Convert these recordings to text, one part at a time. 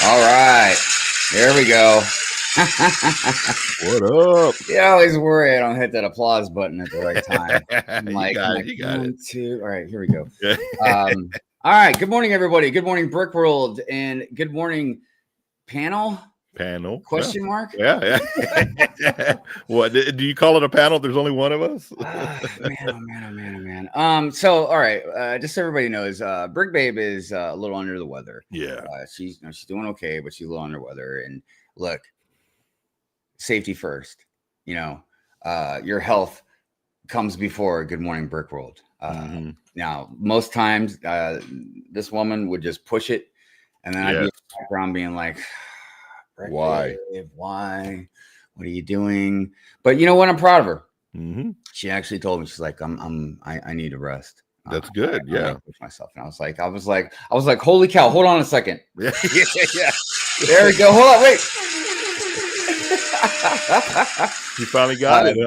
All right. There we go. What up? You always worry I don't hit that applause button at the right time. You got it. Two. All right, here we go. All right. Good morning, everybody. Good morning, Brick World, and good morning, panel. Question mark? Yeah. What do you call it, a panel? There's only one of us. Man. So, all right. Just so everybody knows, Brick Babe is a little under the weather. Yeah. She's doing okay, but she's a little under the weather. And look, safety first. Your health comes before Good Morning Brick World. Now, most times, this woman would just push it, and then I'd be in the background being like, Why? Why? What are you doing? But you know what? I'm proud of her. Mm-hmm. She actually told me, she's like, I need to rest. That's good. I push myself, and I was like, holy cow! Hold on a second. Yeah. There we go. Hold on, wait. You finally got it,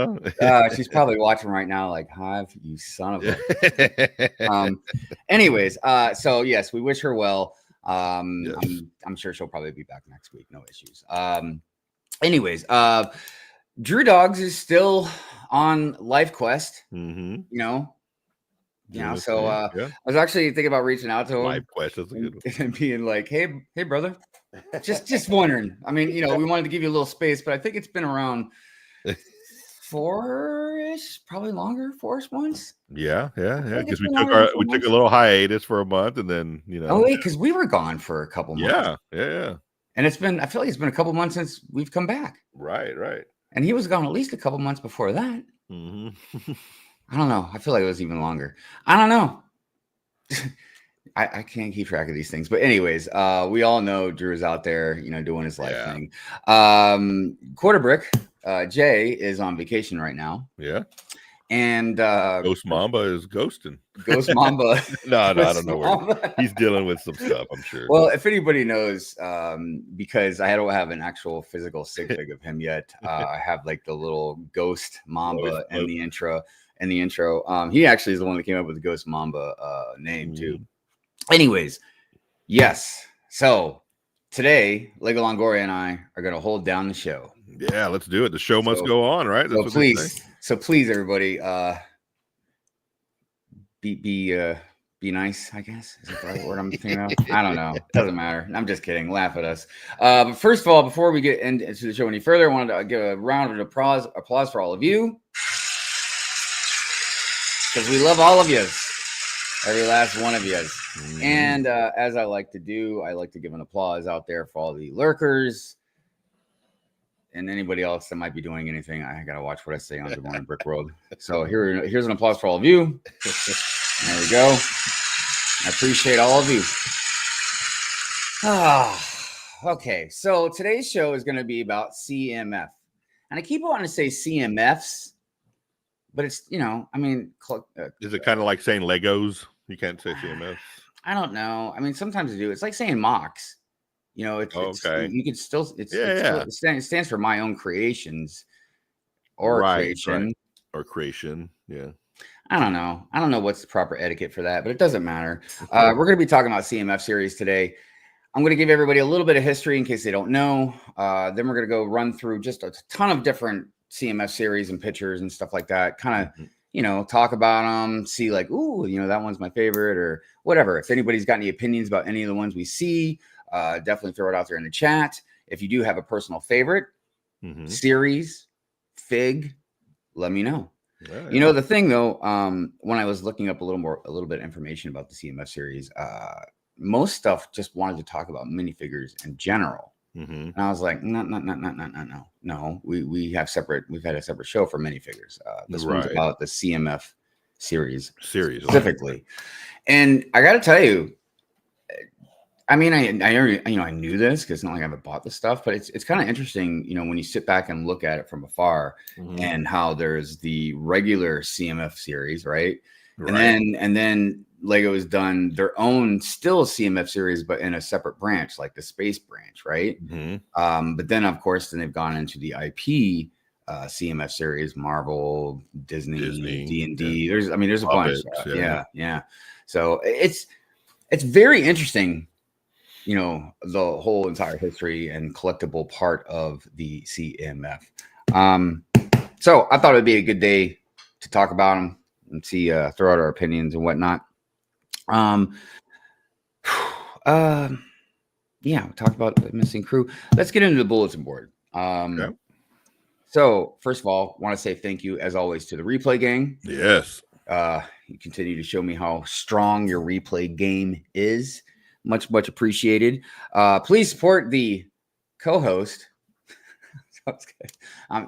huh? She's probably watching right now, like, "Hive, you son of a." Anyways, so yes, we wish her well. Yes. I'm sure she'll probably be back next week. No issues. Anyways, Drew Dogs is still on Life Quest. Mm-hmm. So I was actually thinking about reaching out to him. Life Quest, that's a good one. And being like, hey, brother, just wondering. I mean, we wanted to give you a little space, but I think it's been around 4-ish, probably longer, 4-ish months. Yeah. Because we took a little hiatus for a month, and then Oh wait, because we were gone for a couple months. Yeah. And I feel like it's been a couple months since we've come back. Right. And he was gone at least a couple months before that. Mm-hmm. I don't know. I feel like it was even longer. I don't know. I can't keep track of these things. But anyways, we all know Drew is out there, doing his life thing. Quarter Brick, Jay is on vacation right now. Yeah. And Ghost Mamba is ghosting. Ghost Mamba. No, I don't know where he's dealing with some stuff, I'm sure. Well, if anybody knows, because I don't have an actual physical sig fig of him yet. I have like the little Ghost Mamba in the intro. He actually is the one that came up with the Ghost Mamba name too. Anyways, yes. So today, Lego Longoria and I are going to hold down the show. Yeah, let's do it. The show must go on, right? That's please, everybody, be nice, I guess. Is that the right word I'm thinking of? I don't know. Doesn't matter. I'm just kidding. Laugh at us. But first of all, before we get into the show any further, I wanted to give a round of applause for all of you. Because we love all of you. Every last one of you. Mm-hmm. And as I like to do, I like to give an applause out there for all the lurkers and anybody else that might be doing anything. I got to watch what I say on Good Morning Brick World. So here's an applause for all of you. There we go. I appreciate all of you. Okay. So today's show is going to be about CMF. And I keep wanting to say CMFs. But it's, is it kind of like saying Legos? You can't say CMF. I don't know. I mean, sometimes you do. It's like saying mocks. It's okay. You could still, it stands for my own creations or creation. Right. Or creation. Yeah. I don't know. I don't know what's the proper etiquette for that, but it doesn't matter. We're going to be talking about CMF series today. I'm going to give everybody a little bit of history in case they don't know. Then we're going to go run through just a ton of different CMF series and pictures and stuff like that. Kind of, talk about them, see like, ooh, that one's my favorite or whatever. If anybody's got any opinions about any of the ones we see, definitely throw it out there in the chat. If you do have a personal favorite series, fig, let me know. Yeah. The thing though, when I was looking up a little bit of information about the CMF series, most stuff just wanted to talk about minifigures in general. And I was like, no. We've had a separate show for minifigures. This one's about the CMF series specifically. And I got to tell you, I mean, I already, I knew this because it's not like I haven't bought the stuff, but it's kind of interesting, when you sit back and look at it from afar and how there's the regular CMF series, right? And then Lego has done their own still CMF series, but in a separate branch, like the space branch, right? But then, of course, they've gone into the IP CMF series, Marvel, Disney, D&D. There's a bunch. Yeah. So it's very interesting you know, the whole entire history and collectible part of the CMF. So I thought it'd be a good day to talk about them and see, throw out our opinions and whatnot. Yeah, we talked about the missing crew. Let's get into the bulletin board. Okay. So first of all, want to say thank you as always to the replay gang. Yes. You continue to show me how strong your replay game is. Much appreciated. Please support the co-host.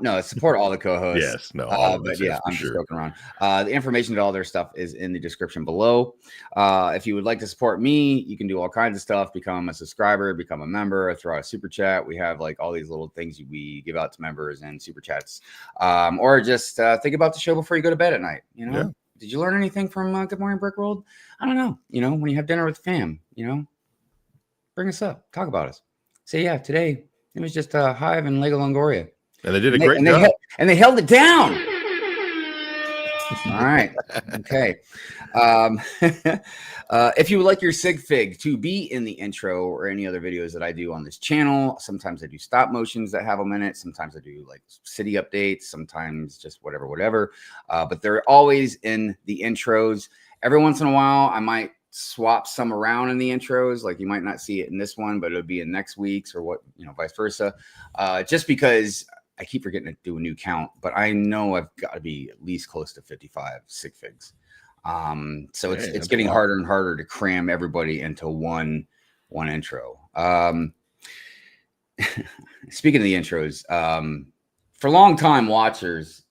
No, support all the co-hosts. Yes, no, all of but us, yeah, I'm just joking around. The information to all their stuff is in the description below. If you would like to support me, you can do all kinds of stuff. Become a subscriber, become a member, throw out a super chat. We have like all these little things we give out to members and super chats. Or just think about the show before you go to bed at night. You know, Yeah. Did you learn anything from Good Morning Brick World? I don't know. You know, when you have dinner with fam, you know, bring us up, talk about us. Say, yeah, today it was just Hive and Lego Longoria. And they did a great job. They held it down. All right. Okay. If you would like your sig fig to be in the intro or any other videos that I do on this channel, sometimes I do stop motions that have a minute. Sometimes I do like city updates. Sometimes just whatever. But they're always in the intros. Every once in a while, I might swap some around in the intros. Like you might not see it in this one, but it'll be in next week's or vice versa. Just because I keep forgetting to do a new count, but I know I've got to be at least close to 55 sig figs. So it's getting harder and harder to cram everybody into one intro. Speaking of the intros, for long time watchers,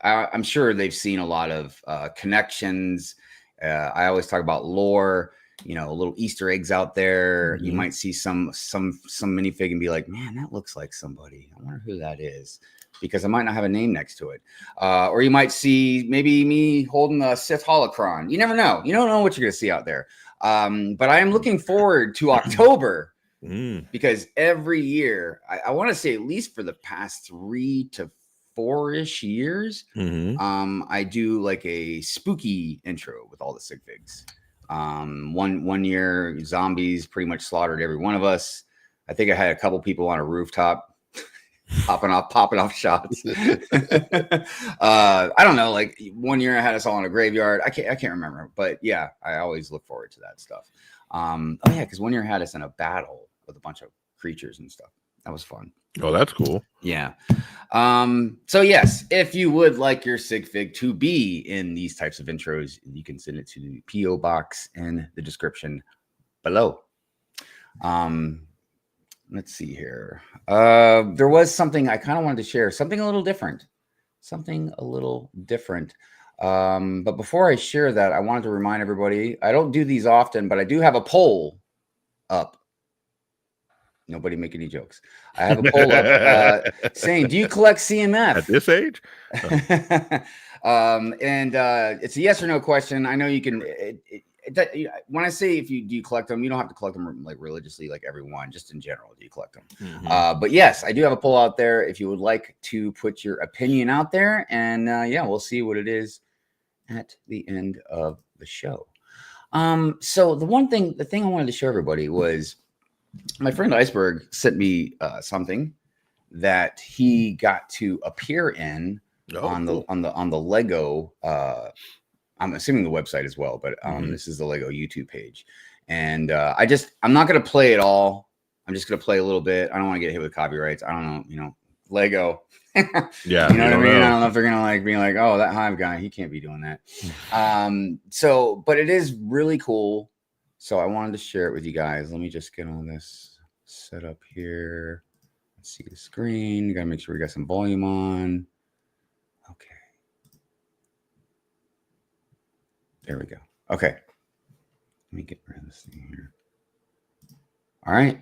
I'm sure they've seen a lot of connections. I always talk about lore, you know, little Easter eggs out there. Mm-hmm. You might see some minifig and be like, man, that looks like somebody. I wonder who that is, because I might not have a name next to it. Or you might see maybe me holding a Sith holocron. You never know. You don't know what you're going to see out there. But I am looking forward to October because every year, I want to say at least for the past 3 to 4-ish years, I do like a spooky intro with all the sig figs. One year, zombies pretty much slaughtered every one of us. I think I had a couple people on a rooftop popping off shots. I don't know. Like one year I had us all in a graveyard. I can't remember, but yeah, I always look forward to that stuff. Oh yeah, because one year I had us in a battle with a bunch of creatures and stuff. That was fun. Oh, that's cool. Yeah. So yes, if you would like your sig fig to be in these types of intros, you can send it to the PO box in the description below. Let's see here. There was something I kind of wanted to share, something a little different. But before I share that, I wanted to remind everybody, I don't do these often, but I do have a poll up. Nobody make any jokes. I have a poll up saying, do you collect CMF? At this age? And it's a yes or no question. I know you can, when I say do you collect them, you don't have to collect them like religiously, like everyone, just in general, do you collect them? But yes, I do have a poll out there if you would like to put your opinion out there. And yeah, we'll see what it is at the end of the show. So the thing I wanted to show everybody was, my friend Iceberg sent me something that he got to appear in on the Lego. I'm assuming the website as well, but this is the Lego YouTube page. And I'm not going to play it all. I'm just going to play a little bit. I don't want to get hit with copyrights. I don't know, Lego. Yeah. You know what I mean? I don't know if they're going to like be like, oh, that Hive guy, he can't be doing that. But it is really cool. So I wanted to share it with you guys. Let me just get all this set up here. Let's see the screen. You got to make sure we got some volume on. Okay. There we go. Okay. Let me get rid of this thing here. All right.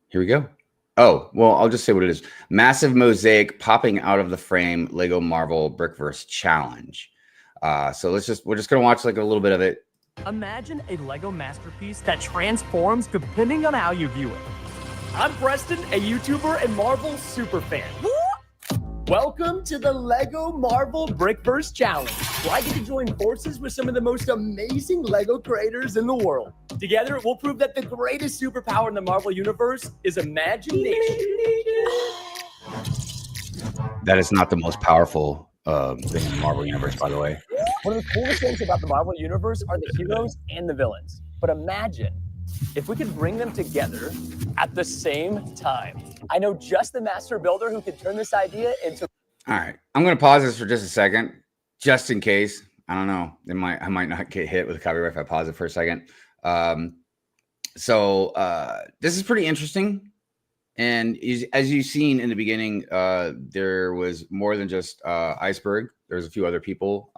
Here we go. Oh, well, I'll just say what it is. Massive mosaic popping out of the frame Lego Marvel Brickverse challenge. So we're just gonna watch like a little bit of it. Imagine a Lego masterpiece that transforms depending on how you view it. I'm Preston, a YouTuber and Marvel superfan. Welcome to the Lego Marvel Brickverse Challenge. where I get to join forces with some of the most amazing LEGO creators in the world. Together, we'll prove that the greatest superpower in the Marvel Universe is imagination. That is not the most powerful thing in the Marvel Universe, by the way. One of the coolest things about the Marvel Universe are the heroes and the villains. But imagine if we could bring them together at the same time. I know just the master builder who could turn this idea into... All right, I'm going to pause this for just a second, just in case. I don't know. I might not get hit with a copyright if I pause it for a second. This is pretty interesting. And as you've seen in the beginning, there was more than just Iceberg. There's a few other people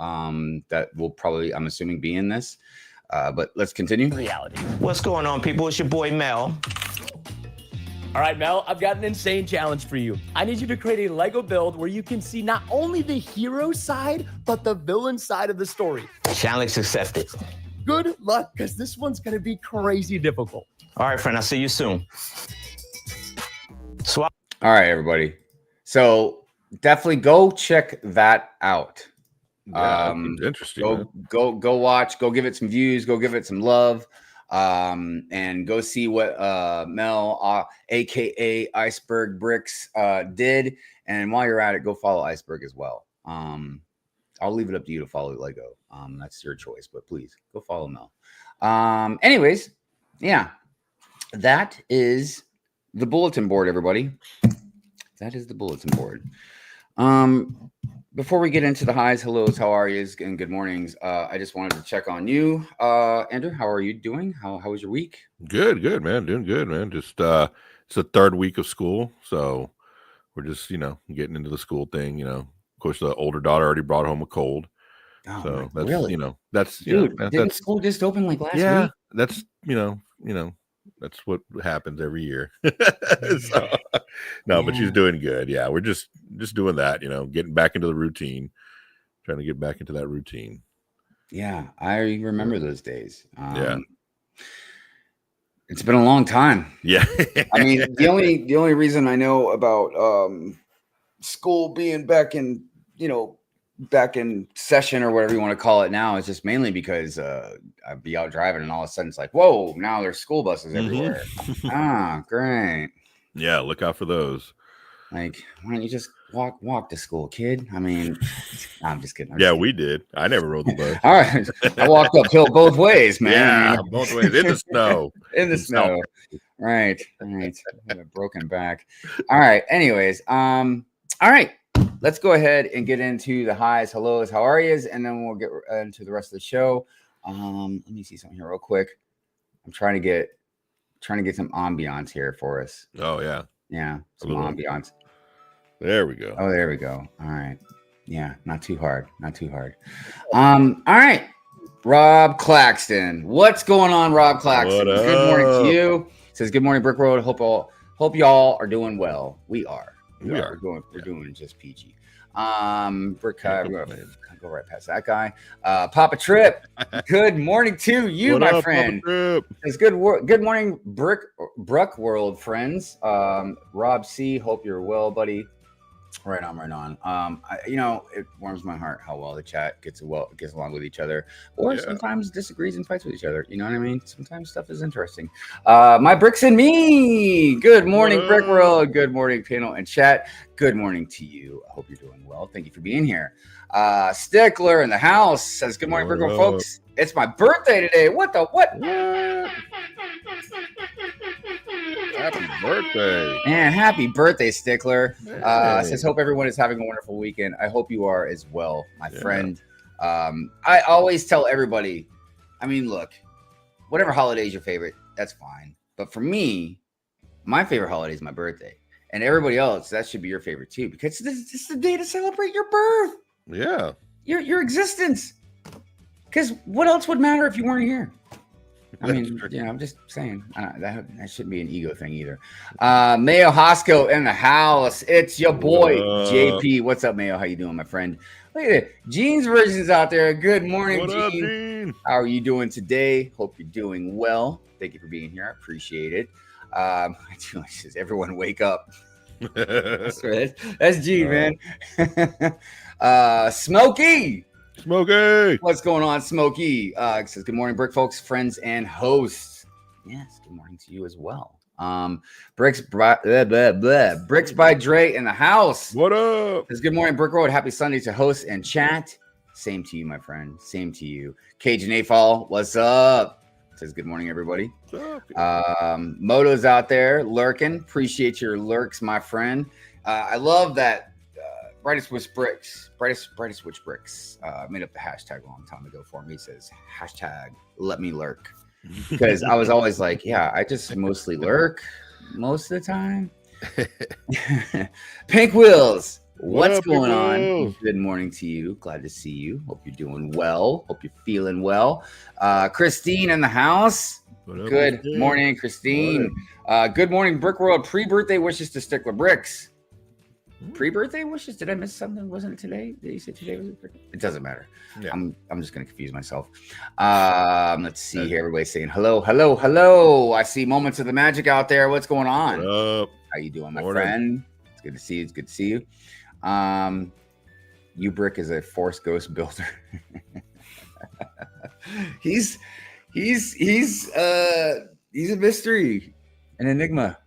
that will probably, I'm assuming, be in this. But let's continue. reality. What's going on, people? It's your boy Mel. All right, Mel, I've got an insane challenge for you. I need you to create a LEGO build where you can see not only the hero side, but the villain side of the story. Challenge accepted. Good luck, because this one's going to be crazy difficult. All right, friend. I'll see you soon. All right, everybody. So definitely go check that out. Yeah, interesting. Go watch, go give it some views, go give it some love, and go see what Mel, aka Iceberg Bricks, did. And while you're at it, go follow Iceberg as well. I'll leave it up to you to follow Lego. That's your choice, but please go follow Mel. Anyways, yeah, that is the bulletin board, everybody. That is the bulletin board. Before we get into the highs, hellos, how are you, and good mornings, I just wanted to check on you, Andrew. How are you doing? How was your week? Good, man. Doing good, man. Just it's the third week of school, so we're just getting into the school thing. Of course, the older daughter already brought home a cold, so that's really? That's Dude, that's didn't school just open like last week? That's that's what happens every year. So, no, but she's doing good. Yeah, we're just doing that, getting back into the routine, trying to get back into that routine. Yeah, I remember those days. Yeah. It's been a long time. Yeah. I mean, the only reason I know about school being back in, back in session or whatever you want to call it now is just mainly because I'd be out driving and all of a sudden it's like, whoa, now there's school buses everywhere. Great. Yeah, look out for those. Like, why don't you just walk to school, kid? I mean, I'm just kidding. We did. I never rode the bus. All right. I walked uphill both ways, man. Yeah, both ways in the snow. In the snow. Right. I had a broken back. All right. Anyways, all right. Let's go ahead and get into the highs, hellos, how are yous, and then we'll get into the rest of the show. Let me see something here real quick. I'm trying to get some ambiance here for us. Oh yeah. Yeah, some ambiance. There we go. Oh, there we go. All right. Yeah, not too hard. All right. Rob Claxton. What's going on, Rob Claxton? Good morning to you. Says good morning, Brick Road. Hope y'all are doing well. We are. We're doing just PG. Brick, go right past that guy. Papa Trip. Good morning to you, my friend. It's good morning, Bruck World friends. Rob C. Hope you're well, buddy. Right on. It warms my heart how well the chat gets along with each other, or sometimes disagrees and fights with each other. You know what I mean? Sometimes stuff is interesting. My bricks and me. Good morning, Brick World. Good morning, panel and chat. Good morning to you. I hope you're doing well. Thank you for being here. Stickler in the house says, "Good morning, Brick World folks. It's my birthday today. What? Happy birthday. Man, happy birthday, Stickler. Says, hope everyone is having a wonderful weekend. I hope you are as well, my friend. I always tell everybody, I mean, look, whatever holiday is your favorite, that's fine. But for me, my favorite holiday is my birthday. And everybody else, that should be your favorite too, because this is the day to celebrate your birth. Yeah. Your existence. Because what else would matter if you weren't here? I mean, I'm just saying that shouldn't be an ego thing either. Mayo Hosco in the house. It's your boy JP. What's up, Mayo? How you doing, my friend? Look at it. Gene's versions out there. Good morning, Gene. How are you doing today? Hope you're doing well. Thank you for being here. I appreciate it. Says everyone wake up. That's right. That's Gene, man. Smokey. Smokey. What's going on, Smokey? It says, good morning, Brick folks, friends, and hosts. Yes, good morning to you as well. Bricks by Dre in the house. What up? Says, good morning, Brick Road. Happy Sunday to host and chat. Same to you, my friend. Same to you. Cajun A-Fall, what's up? Says, good morning, everybody. What's up? Moto's out there lurking. Appreciate your lurks, my friend. I love that. Brightest Witch Bricks made up the hashtag a long time ago for me. He says hashtag let me lurk, because I was always like, yeah, I just mostly lurk most of the time. Pink Wheels, what's up, going Pink on? Wheels? Good morning to you. Glad to see you. Hope you're doing well. Hope you're feeling well. Christine in the house. What up, Good Christine? morning, Christine. Good morning, Brick World. Pre-birthday wishes to Stickler Bricks. Pre-birthday wishes? Did I miss something? Wasn't it today? Did you say today was it? It doesn't matter. Yeah. I'm just gonna confuse myself. Let's see here. Everybody's saying hello, hello, hello. I see moments of the magic out there. What's going on? What up? How you doing, my Morning. friend? It's good to see you. It's good to see you. Brick is a Force Ghost builder. he's a mystery, an enigma.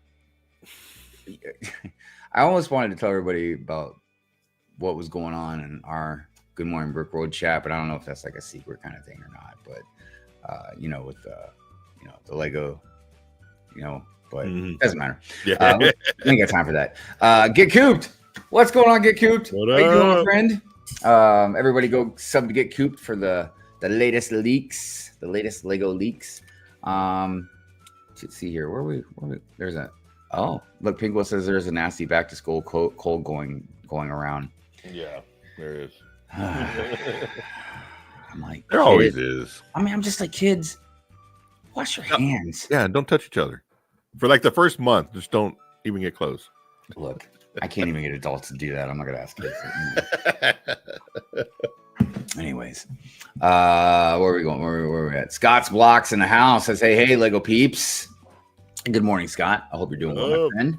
I almost wanted to tell everybody about what was going on in our Good Morning Brick Road chat, but I don't know if that's like a secret kind of thing or not. But with the Lego, but it doesn't matter. Yeah. We ain't got time for that. Get Cooped. What's going on, Get Cooped? What How you doing, my up? friend? Everybody go sub to Get Cooped for the latest leaks, the latest Lego leaks. Let's see here. Where we there's a look, Pinkwell says there's a nasty back to school cold going around. Yeah, there is. I'm like, There always kid. is. I mean, I'm just like, kids, wash your hands. Yeah, don't touch each other. For like the first month, just don't even get close. Look, I can't even get adults to do that. I'm not gonna ask kids. Anyways, where are we going? Where are we at? Scott's Blocks in the house says, hey, Lego peeps. Good morning, Scott. I hope you're doing well, my friend.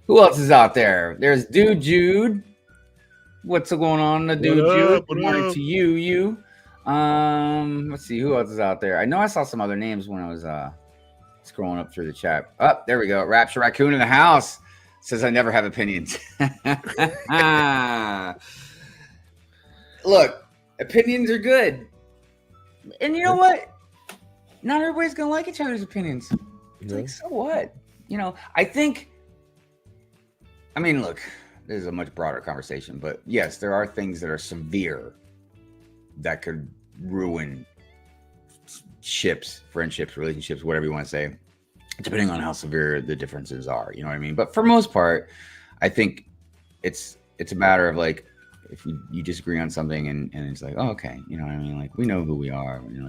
Who else is out there? There's Dude Jude. What's going on, the Dude Jude? Good morning to you. Let's see who else is out there. I know I saw some other names when I was scrolling up through the chat. Oh, there we go. Rapture Raccoon in the house says I never have opinions. Look, opinions are good. And you know what? Not everybody's gonna like each other's opinions. It's like, so what? I mean, look, this is a much broader conversation, but yes, there are things that are severe that could ruin friendships, relationships, whatever you want to say, depending on how severe the differences are. You know what I mean? But for most part, I think it's a matter of like, if you disagree on something and it's like, oh, okay, you know what I mean? Like, we know who we are. We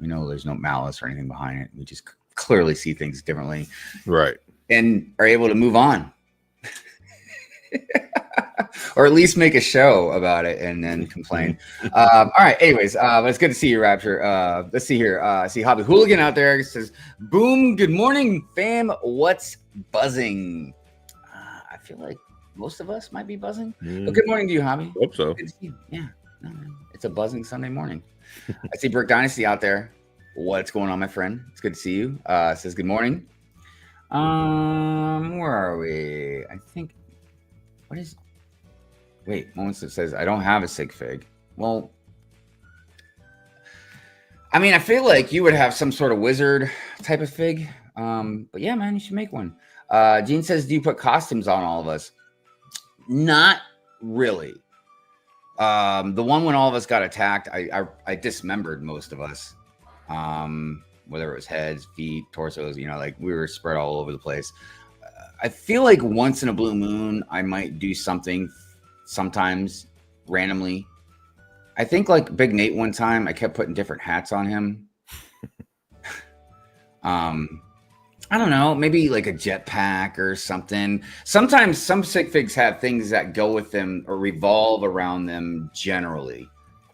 know there's no malice or anything behind it. We just clearly see things differently, Right. and are able to move on. Or at least make a show about it and then complain. All right. Anyways, it's good to see you, Rapture. Let's see here. I see Hobby Hooligan out there. It says, boom. Good morning, fam. What's buzzing? I feel like most of us might be buzzing. But good morning to you, Hobby. Hope so. Good to see you. Yeah. No, man. It's a buzzing Sunday morning. I see Brick Dynasty out there. What's going on, my friend? It's good to see you. Says good morning. Where are we? I think. Moments that says I don't have a sig fig. Well, I mean, I feel like you would have some sort of wizard type of fig. But yeah, man, you should make one. Gene says, do you put costumes on all of us? Not really. The one when all of us got attacked, I dismembered most of us. Whether it was heads, feet, torsos, like we were spread all over the place. I feel like once in a blue moon, I might do something sometimes randomly. I think like Big Nate one time, I kept putting different hats on him. I don't know, maybe like a jetpack or something. Sometimes some sig figs have things that go with them or revolve around them generally.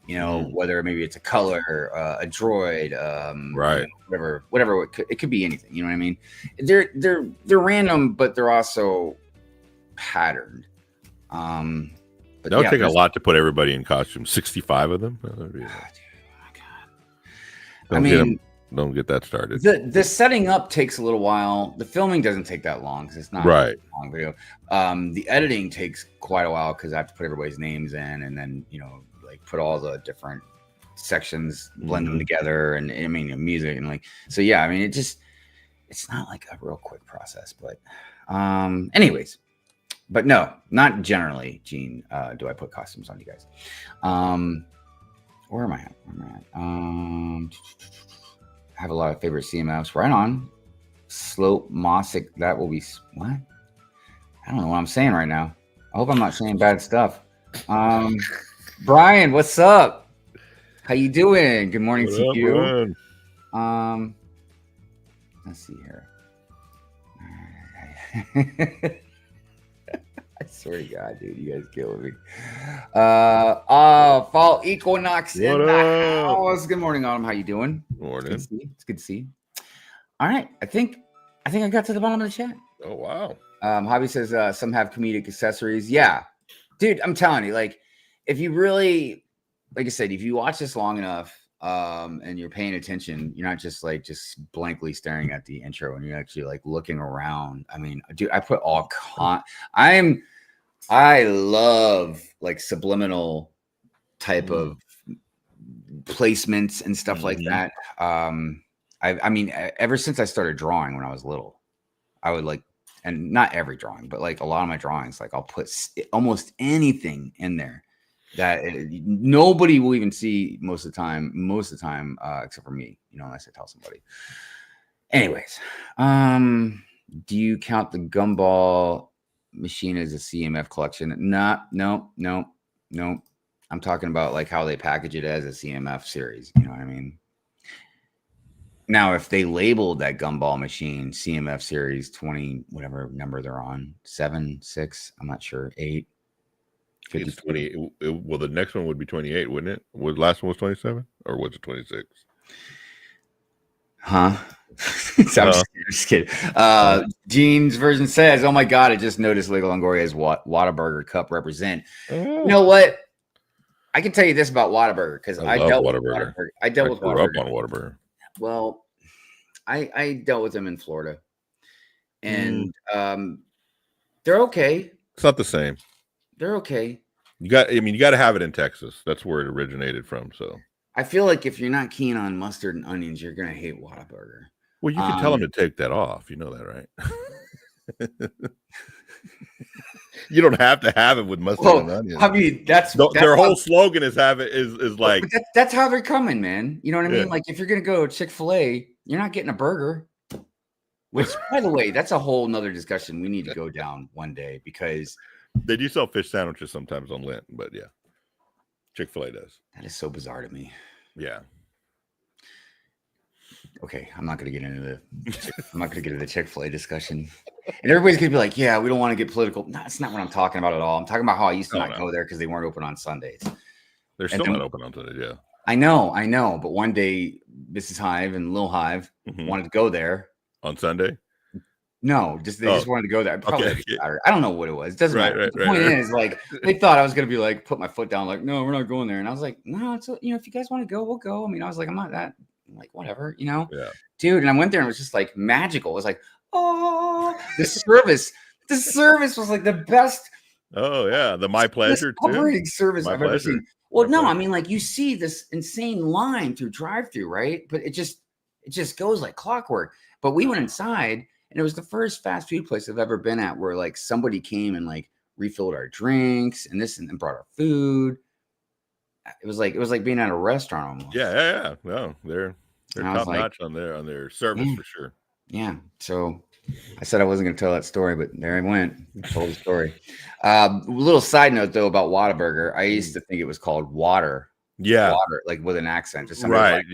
Whether maybe it's a color, a droid, Right. Whatever it could be anything. You know what I mean? They're random, but they're also patterned. But But That would yeah, take a there's- lot to put everybody in costume. 65 of them. God, dude, oh my God. Don't I get mean, don't get that started. the setting up takes a little while. The filming doesn't take that long because it's not Right. a long video. The editing takes quite a while because I have to put everybody's names in and then like put all the different sections, blend them together, and I mean music and like so. Yeah, I mean it's not like a real quick process, but anyways. But no, not generally, Gene. Do I put costumes on you guys? Where am I at? I have a lot of favorite CMFs. Right on. Slope Mossick. That will be what? I don't know what I'm saying right now. I hope I'm not saying bad stuff. Brian, what's up? How you doing? Good morning to you. Let's see here. I swear to God, dude, you guys killing me. Fall Equinox in the house. Good morning, Autumn. How you doing? Morning. It's good to see you. All right, I think I got to the bottom of the chat. Oh wow. Hobby says some have comedic accessories. Yeah, dude, I'm telling you, like, if you really, like I said, if you watch this long enough, and you're paying attention, you're not just blankly staring at the intro, and you're actually like looking around. I mean, dude, I put all I love like subliminal type of placements and stuff like that. I mean, ever since I started drawing when I was little, I would like, and not every drawing, but like a lot of my drawings, like I'll put almost anything in there that nobody will even see most of the time, except for me, unless I tell somebody. Anyways, do you count the Gumball machine as a CMF collection? No. I'm talking about like how they package it as a CMF series. You know what I mean? Now, if they labeled that Gumball machine CMF series 20, whatever number they're on, 7, 6, I'm not sure, 8. It's 20. Well, the next one would be 28, wouldn't it? The last one was 27, or was it 26? Huh? I'm just kidding. Gene's version says, "Oh my God, I just noticed Lego Longoria's Whataburger cup represent." You know what? I can tell you this about Whataburger because I dealt with Whataburger. I dealt with Whataburger. Up on Whataburger. Well, I dealt with them in Florida, and they're okay. It's not the same. They're okay. You got to have it in Texas. That's where it originated from. So I feel like if you're not keen on mustard and onions, you're gonna hate Whataburger. Well, you can tell them to take that off. You know that, right? You don't have to have it with mustard and onions. I mean, that's their whole slogan is like that's how they're coming, man. You know what I mean? Like if you're gonna go Chick-fil-A, you're not getting a burger. Which, by the way, that's a whole nother discussion we need to go down one day because they do sell fish sandwiches sometimes on Lent, but yeah, Chick-fil-A does. That is so bizarre to me. Yeah. Okay, I'm not going to get into the Chick-fil-A discussion. And everybody's going to be like, "Yeah, we don't want to get political." No, that's not what I'm talking about at all. I'm talking about how I used to not go there because they weren't open on Sundays. They're still not open on Sundays, yeah. I know. But one day, Mrs. Hive and Lil Hive wanted to go there on Sunday. No, just wanted to go there. Probably okay. I don't know what it was. It doesn't matter. The point is, like, they thought I was gonna be like, put my foot down, like, no, we're not going there. And I was like, no, it's if you guys want to go, we'll go. I mean, I was like, I'm not that, like, whatever, Yeah. dude. And I went there and it was just like magical. It was like, oh, the service was like the best. Oh yeah, the My Pleasure operating service I've ever seen. Well, I mean, like, you see this insane line through drive-through, right? But it just goes like clockwork. But we went inside. And it was the first fast food place I've ever been at where like somebody came and like refilled our drinks and brought our food. It was like being at a restaurant almost. Yeah. No, they're top notch on their service for sure. Yeah. So I said I wasn't going to tell that story, but there I went. I told the story. Little side note though about Whataburger. I used to think it was called water. Yeah. Water, like with an accent. Just right.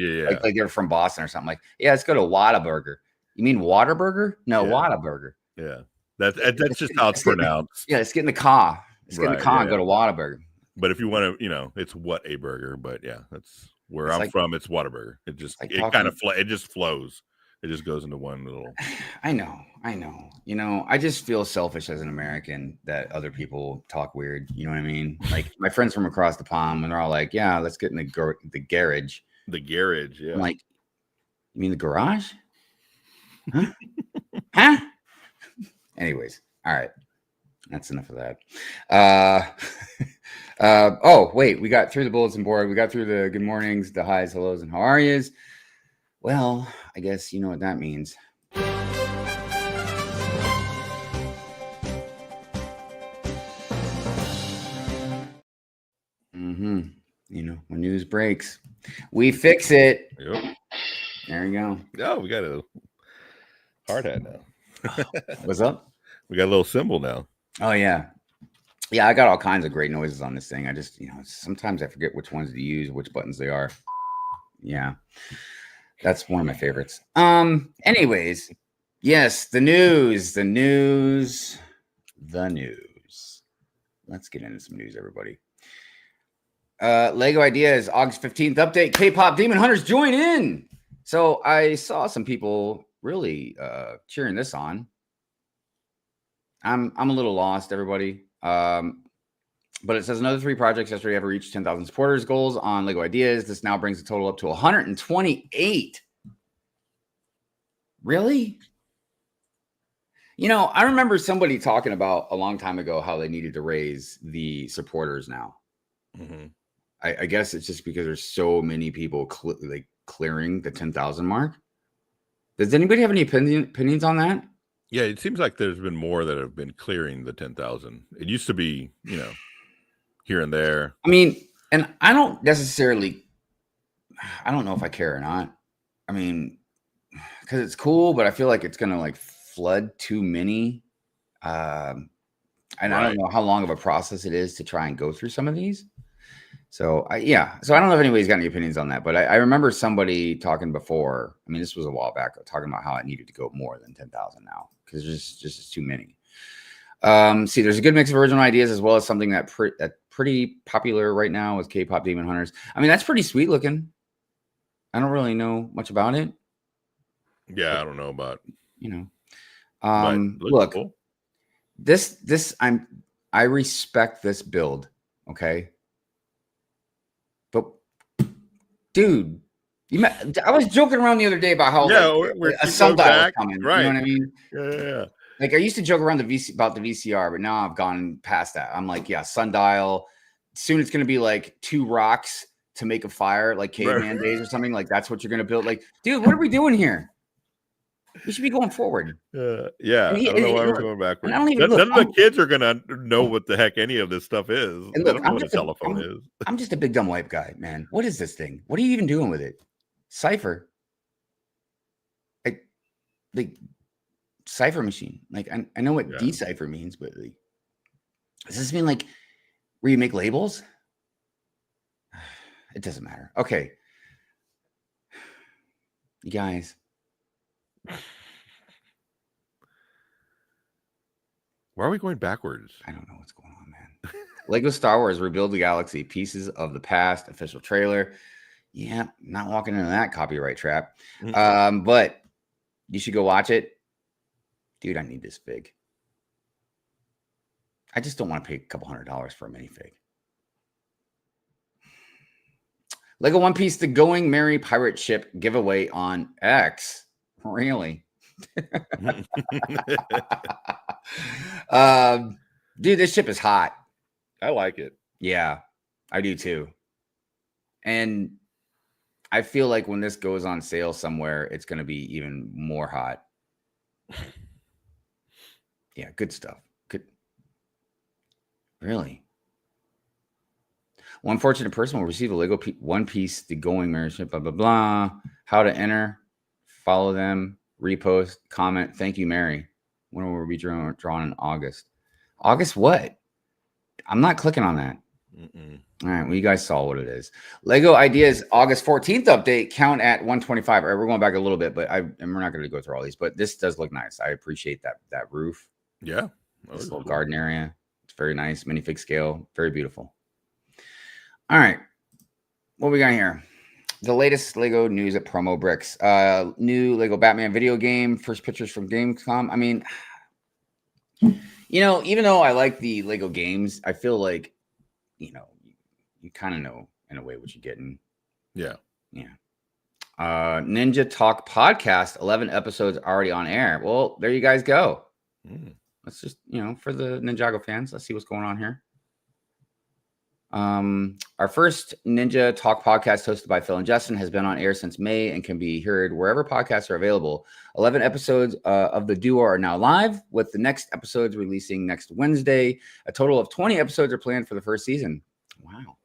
Like you're from Boston or something. Like, yeah, let's go to Whataburger. You mean Whataburger? No, Whataburger. Yeah. That's just how it's pronounced. Let's get in the car. Let's get in the car and go to Whataburger. But if you want to, it's what a burger. But yeah, that's where I'm from. It's Whataburger. It just it just flows. It just goes into one little. I know. You know, I just feel selfish as an American that other people talk weird. You know what I mean? Like my friends from across the pond, when they're all like, "Yeah, let's get in the garage." The garage, yeah. I'm like, you mean the garage? Huh? Huh? Anyways, all right. That's enough of that. Oh, wait, we got through the bulletin board. We got through the good mornings, the highs, hellos, and how are yous. Well, I guess you know what that means. You know, when news breaks, we fix it. Yep. There you go. Oh, we got a hard hat now. What's up? We got a little symbol now. Oh, yeah. Yeah, I got all kinds of great noises on this thing. I just, you know, sometimes I forget which ones to use, which buttons they are. Yeah. That's one of my favorites. Anyways, yes, the news. Let's get into some news, everybody. Lego Ideas, August 15th update. K-pop Demon Hunters join in. So I saw some people really cheering this on. I'm a little lost, everybody. But it says another 3 projects yesterday have reached 10,000 supporters goals on Lego Ideas. This now brings the total up to 128. Really? You know, I remember somebody talking about a long time ago how they needed to raise the supporters now. Mm-hmm. I guess it's just because there's so many people clearing the 10,000 mark. Does anybody have any opinions on that? Yeah, it seems like there's been more that have been clearing the 10,000. It used to be, you know, here and there. I mean, and I don't know if I care or not. I mean, because it's cool, but I feel like it's going to like flood too many. And I don't know how long of a process it is to try and go through some of these. So I don't know if anybody's got any opinions on that, but I remember somebody talking before. I mean, this was a while back, talking about how it needed to go more than 10,000 now because there's just too many. See, there's a good mix of original ideas as well as something that's pretty popular right now with K-pop Demon Hunters. I mean, that's pretty sweet looking. I don't really know much about it. Yeah, I don't know about, you know. Look, cool. I respect this build, okay? But dude, I was joking around the other day about how a sundial is coming. Right. You know what I mean? Yeah. Like I used to joke around about the VCR, but now I've gone past that. I'm like, yeah, sundial. Soon it's going to be like 2 rocks to make a fire, like caveman days or something. Like that's what you're going to build. Like, dude, what are we doing here? We should be going forward. Yeah, I don't know why we're going backwards. None of the kids are going to know what the heck any of this stuff is. And they don't know what a telephone is. I'm just a big dumb white guy, man. What is this thing? What are you even doing with it? Cipher. Like cipher machine. Like I know what decipher means, but like, does this mean like where you make labels? It doesn't matter. Okay. You guys. Why are we going backwards? I don't know what's going on, man. Lego Star Wars Rebuild the Galaxy, Pieces of the Past, official trailer. Yeah, not walking into that copyright trap. Mm-hmm. But you should go watch it. Dude, I need this fig. I just don't want to pay a couple $100 for a minifig. Lego One Piece The Going Merry Pirate Ship giveaway on X. Really? Dude, this ship is hot. I like it. Yeah, I do too. And I feel like when this goes on sale somewhere, it's going to be even more hot. Yeah, good stuff. Good. Really? One fortunate person will receive a Lego One Piece The Going Merry Ship, blah, blah, blah. How to enter. Follow them. Repost. Comment. Thank you, Mary. When will we be drawn in August? August what? I'm not clicking on that. Mm-mm. All right. Well, you guys saw what it is. Lego Ideas August 14th update. Count at 125. All right, we're going back a little bit, but and we're not going to go through all these. But this does look nice. I appreciate that roof. Yeah. This little garden area. It's very nice. Minifig scale. Very beautiful. All right. What we got here? the latest Lego news at Promo Bricks. New Lego Batman video game, first pictures from Gamescom. I mean, even though I like the Lego games, I feel like, you kind of know in a way what you're getting. Yeah. Ninja Talk podcast, 11 episodes already on air. Well, there you guys go. Let's just, for the Ninjago fans, let's see what's going on here. Our first Ninja Talk podcast, hosted by Phil and Justin, has been on air since May and can be heard wherever podcasts are available. 11 episodes of the duo are now live, with the next episodes releasing next Wednesday. A total of 20 episodes are planned for the first season. Wow.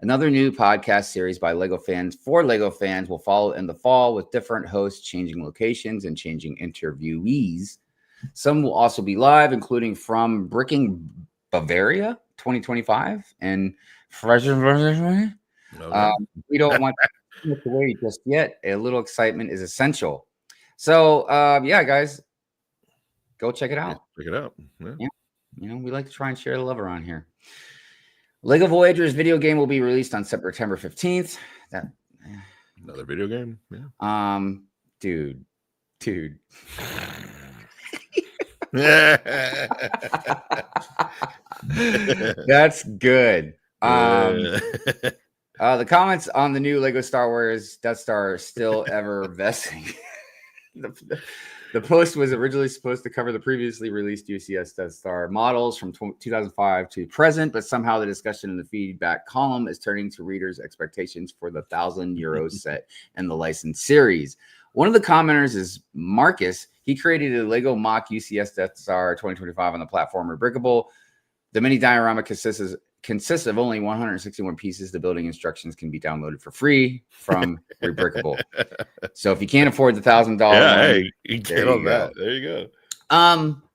Another new podcast series by Lego fans for Lego fans will follow in the fall, with different hosts changing locations and changing interviewees. Some will also be live, including from Bricking Bavaria 2025 and Freshen. We don't want to wait just yet. A little excitement is essential. So, guys, go check it out. Check it out. Yeah. We like to try and share the love around here. Lego Voyagers video game will be released on September 15th. Another video game. Yeah. Dude. That's good. The comments on the new Lego Star Wars Death Star are still ever vesting. The post was originally supposed to cover the previously released UCS Death Star models from 2005 to present, but somehow the discussion in the feedback column is turning to readers' expectations for the €1,000 set and the licensed series. One of the commenters is Marcus. He created a Lego mock UCS Death Star 2025 on the platform Rebrickable. The mini diorama consists of only 161 pieces. The building instructions can be downloaded for free from Rebrickable. So if you can't afford the $1,000, you get on that. There you go. It's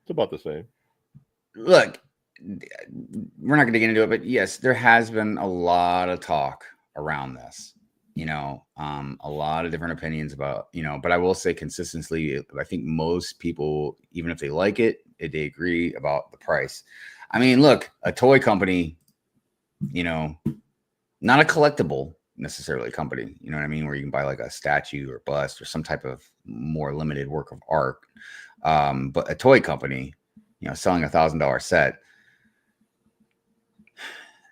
about the same. Look, we're not going to get into it, but yes, there has been a lot of talk around this. A lot of different opinions about, but I will say consistently, I think most people, even if they like it, they agree about the price. I mean, look, a toy company, not a collectible necessarily company, you know what I mean? Where you can buy like a statue or bust or some type of more limited work of art. But a toy company, selling $1,000 set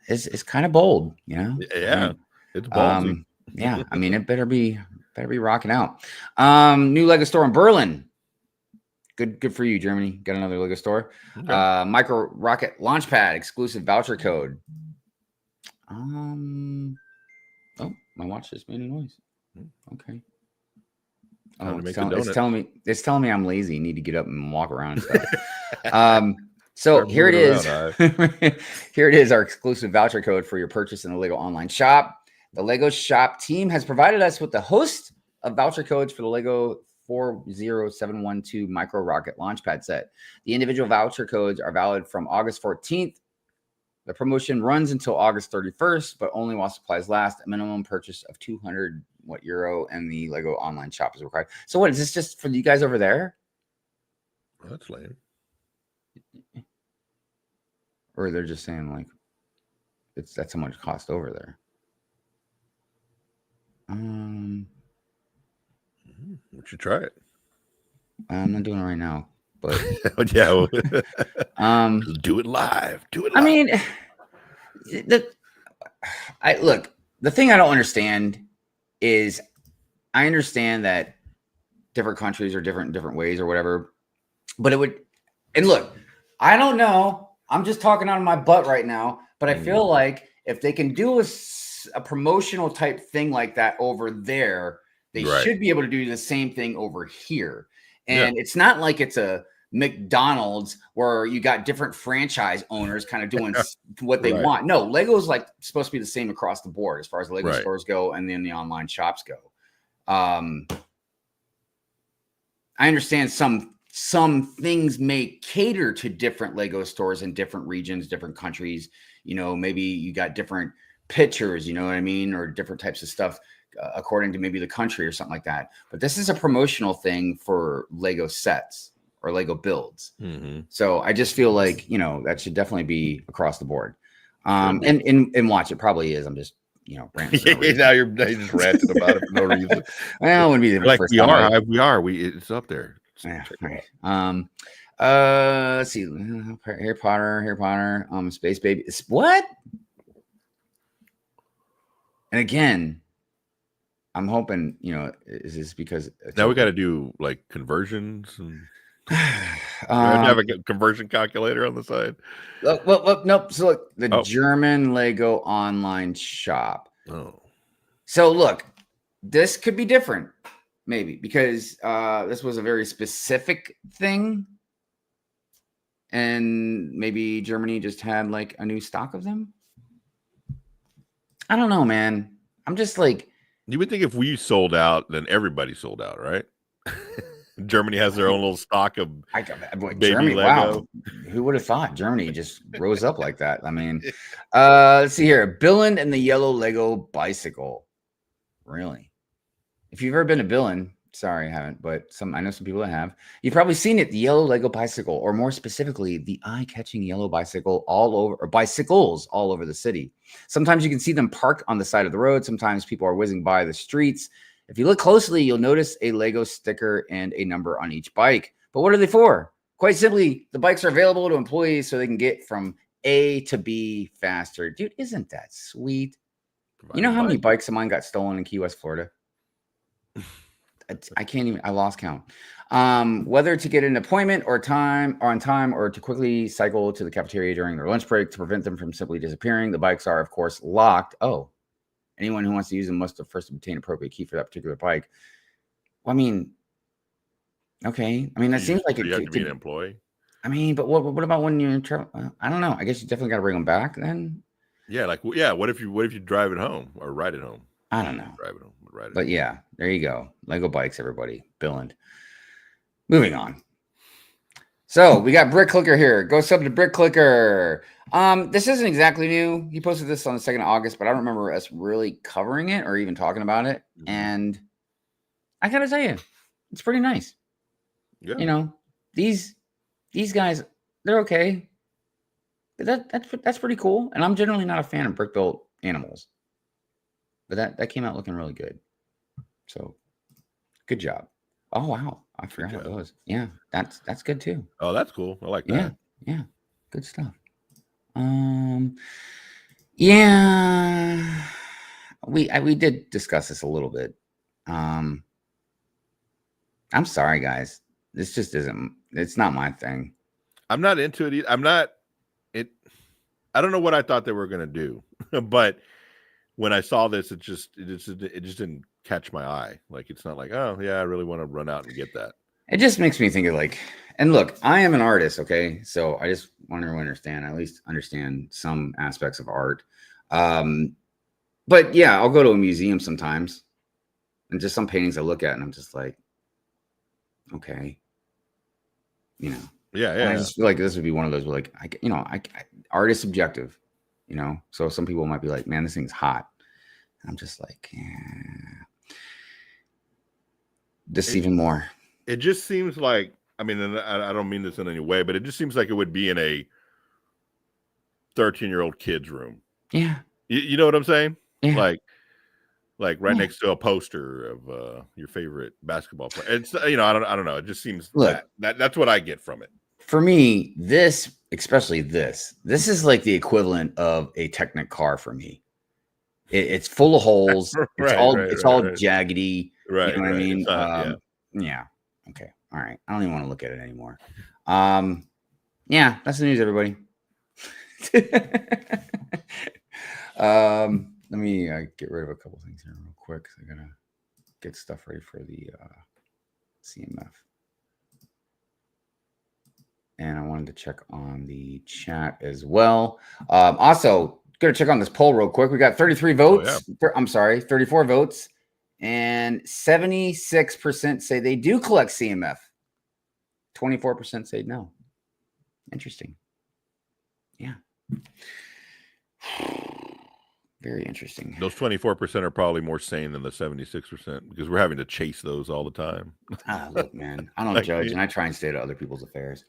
is kind of bold, Yeah. It's ballsy. Yeah, I mean, it better be rocking out. New Lego store in Berlin. Good for you, Germany. Got another Lego store. Okay. Micro Rocket Launchpad exclusive voucher code. Oh, my watch just made a noise. Okay. Oh, it's telling me I'm lazy. Need to get up and walk around and stuff. So here it is. Here it is, our exclusive voucher code for your purchase in the Lego online shop. The Lego shop team has provided us with the host of voucher codes for the Lego 40712 Micro Rocket Launchpad set. The individual voucher codes are valid from August 14th. The promotion runs until August 31st, but only while supplies last. A minimum purchase of €200 and the Lego online shop is required. So what is this just for you guys over there? Well, that's lame. Or they're just saying like that's how much it cost over there. We should try it. I'm not doing it right now, but yeah, do it live. I mean, the thing I don't understand is I understand that different countries are different in different ways or whatever, but I don't know. I'm just talking out of my butt right now, but I feel like if they can do a promotional type thing like that over there, they should be able to do the same thing over here. And it's not like it's a McDonald's where you got different franchise owners kind of doing what they want. No, Lego's like supposed to be the same across the board as far as the Lego stores go and then the online shops go. I understand some things may cater to different Lego stores in different regions, different countries. Maybe you got different pictures, you know what I mean? Or different types of stuff according to maybe the country or something like that. But this is a promotional thing for Lego sets or Lego builds. Mm-hmm. So I just feel like, that should definitely be across the board. And watch, it probably is. I'm just ranting for no reason. now you're just ranting about it for no reason. Well, it wouldn't be the Like first we time are, we are. It's up there. Yeah, right. Let's see. Harry Potter, Space Baby. What? And again, I'm hoping, is this because Now we got to do like conversions and um, have a conversion calculator on the side. look, nope. So look, the Oh. German Lego online shop. Oh, So look, this could be different, maybe, because this was a very specific thing. And maybe Germany just had like a new stock of them. I don't know, man. I'm just like, you would think if we sold out, then everybody sold out, right? Germany has their own little stock of baby Germany. Lego. Wow, who would have thought Germany just rose up like that? I mean, let's see here. Billund and the yellow Lego bicycle. Really? If you've ever been to Billund, sorry, I haven't, but I know some people that have. You've probably seen it, the yellow Lego bicycle, or more specifically, the eye-catching yellow bicycle bicycles all over the city. Sometimes you can see them parked on the side of the road. Sometimes people are whizzing by the streets. If you look closely, you'll notice a Lego sticker and a number on each bike. But what are they for? Quite simply, the bikes are available to employees so they can get from A to B faster. Dude, isn't that sweet? You know how many bikes of mine got stolen in Key West, Florida? I can't even, I lost count. Whether to get an appointment or on time or to quickly cycle to the cafeteria during their lunch break to prevent them from simply disappearing. The bikes are, of course, locked. Oh, anyone who wants to use them must have first obtained appropriate key for that particular bike. Well, I mean, okay. I mean, that seems like you have to be an employee. I mean, but what about when you're in trouble? I don't know. I guess you definitely got to bring them back then. Yeah, what if you drive it home or ride it home? I don't know. Drive it home, ride it. But yeah, there you go. Lego bikes, everybody. Billund. Moving on. So we got Brick Clicker here. Go sub to Brick Clicker. This isn't exactly new. He posted this on the 2nd of August, but I don't remember us really covering it or even talking about it. Mhm. And I gotta tell you, it's pretty nice. Yeah. These guys, they're okay. But that's pretty cool. And I'm generally not a fan of brick built animals. But that came out looking really good. So good job. Oh wow. I forgot what those. Yeah, that's good too. Oh, that's cool. I like that. Yeah. Good stuff. Yeah. We did discuss this a little bit. I'm sorry, guys. This just it's not my thing. I'm not into it. I don't know what I thought they were going to do, but when I saw this, it just didn't catch my eye. Like, it's not like, oh yeah, I really want to run out and get that. It just makes me think of like, and look, I am an artist. Okay. So I just want to at least understand some aspects of art. But yeah, I'll go to a museum sometimes and just some paintings I look at and I'm just like, okay, Yeah. I just feel like this would be one of those where like, art is subjective, so some people might be like, man, this thing's hot. And I'm just like, yeah, even more. It just seems like, I mean, and I don't mean this in any way, but it just seems like it would be in a 13-year-old kid's room. Yeah. You know what I'm saying? Yeah. Like right next to a poster of your favorite basketball player. It's I don't know. It just seems that's what I get from it. For me, especially this is like the equivalent of a Technic car for me. It's full of holes. It's all jaggedy. Right. You know what I mean? Not, yeah. Okay. All right. I don't even want to look at it anymore. Yeah, that's the news, everybody. Let me get rid of a couple things here real quick. I'm gonna get stuff ready for the CMF. And I wanted to check on the chat as well. Also, gonna check on this poll real quick. We got 33 votes. Oh, yeah. I'm sorry, 34 votes, and 76% say they do collect CMF. 24% say no. Interesting. Yeah. Very interesting. Those 24% are probably more sane than the 76% because we're having to chase those all the time. Look, man, I don't judge, and I try and stay to other people's affairs.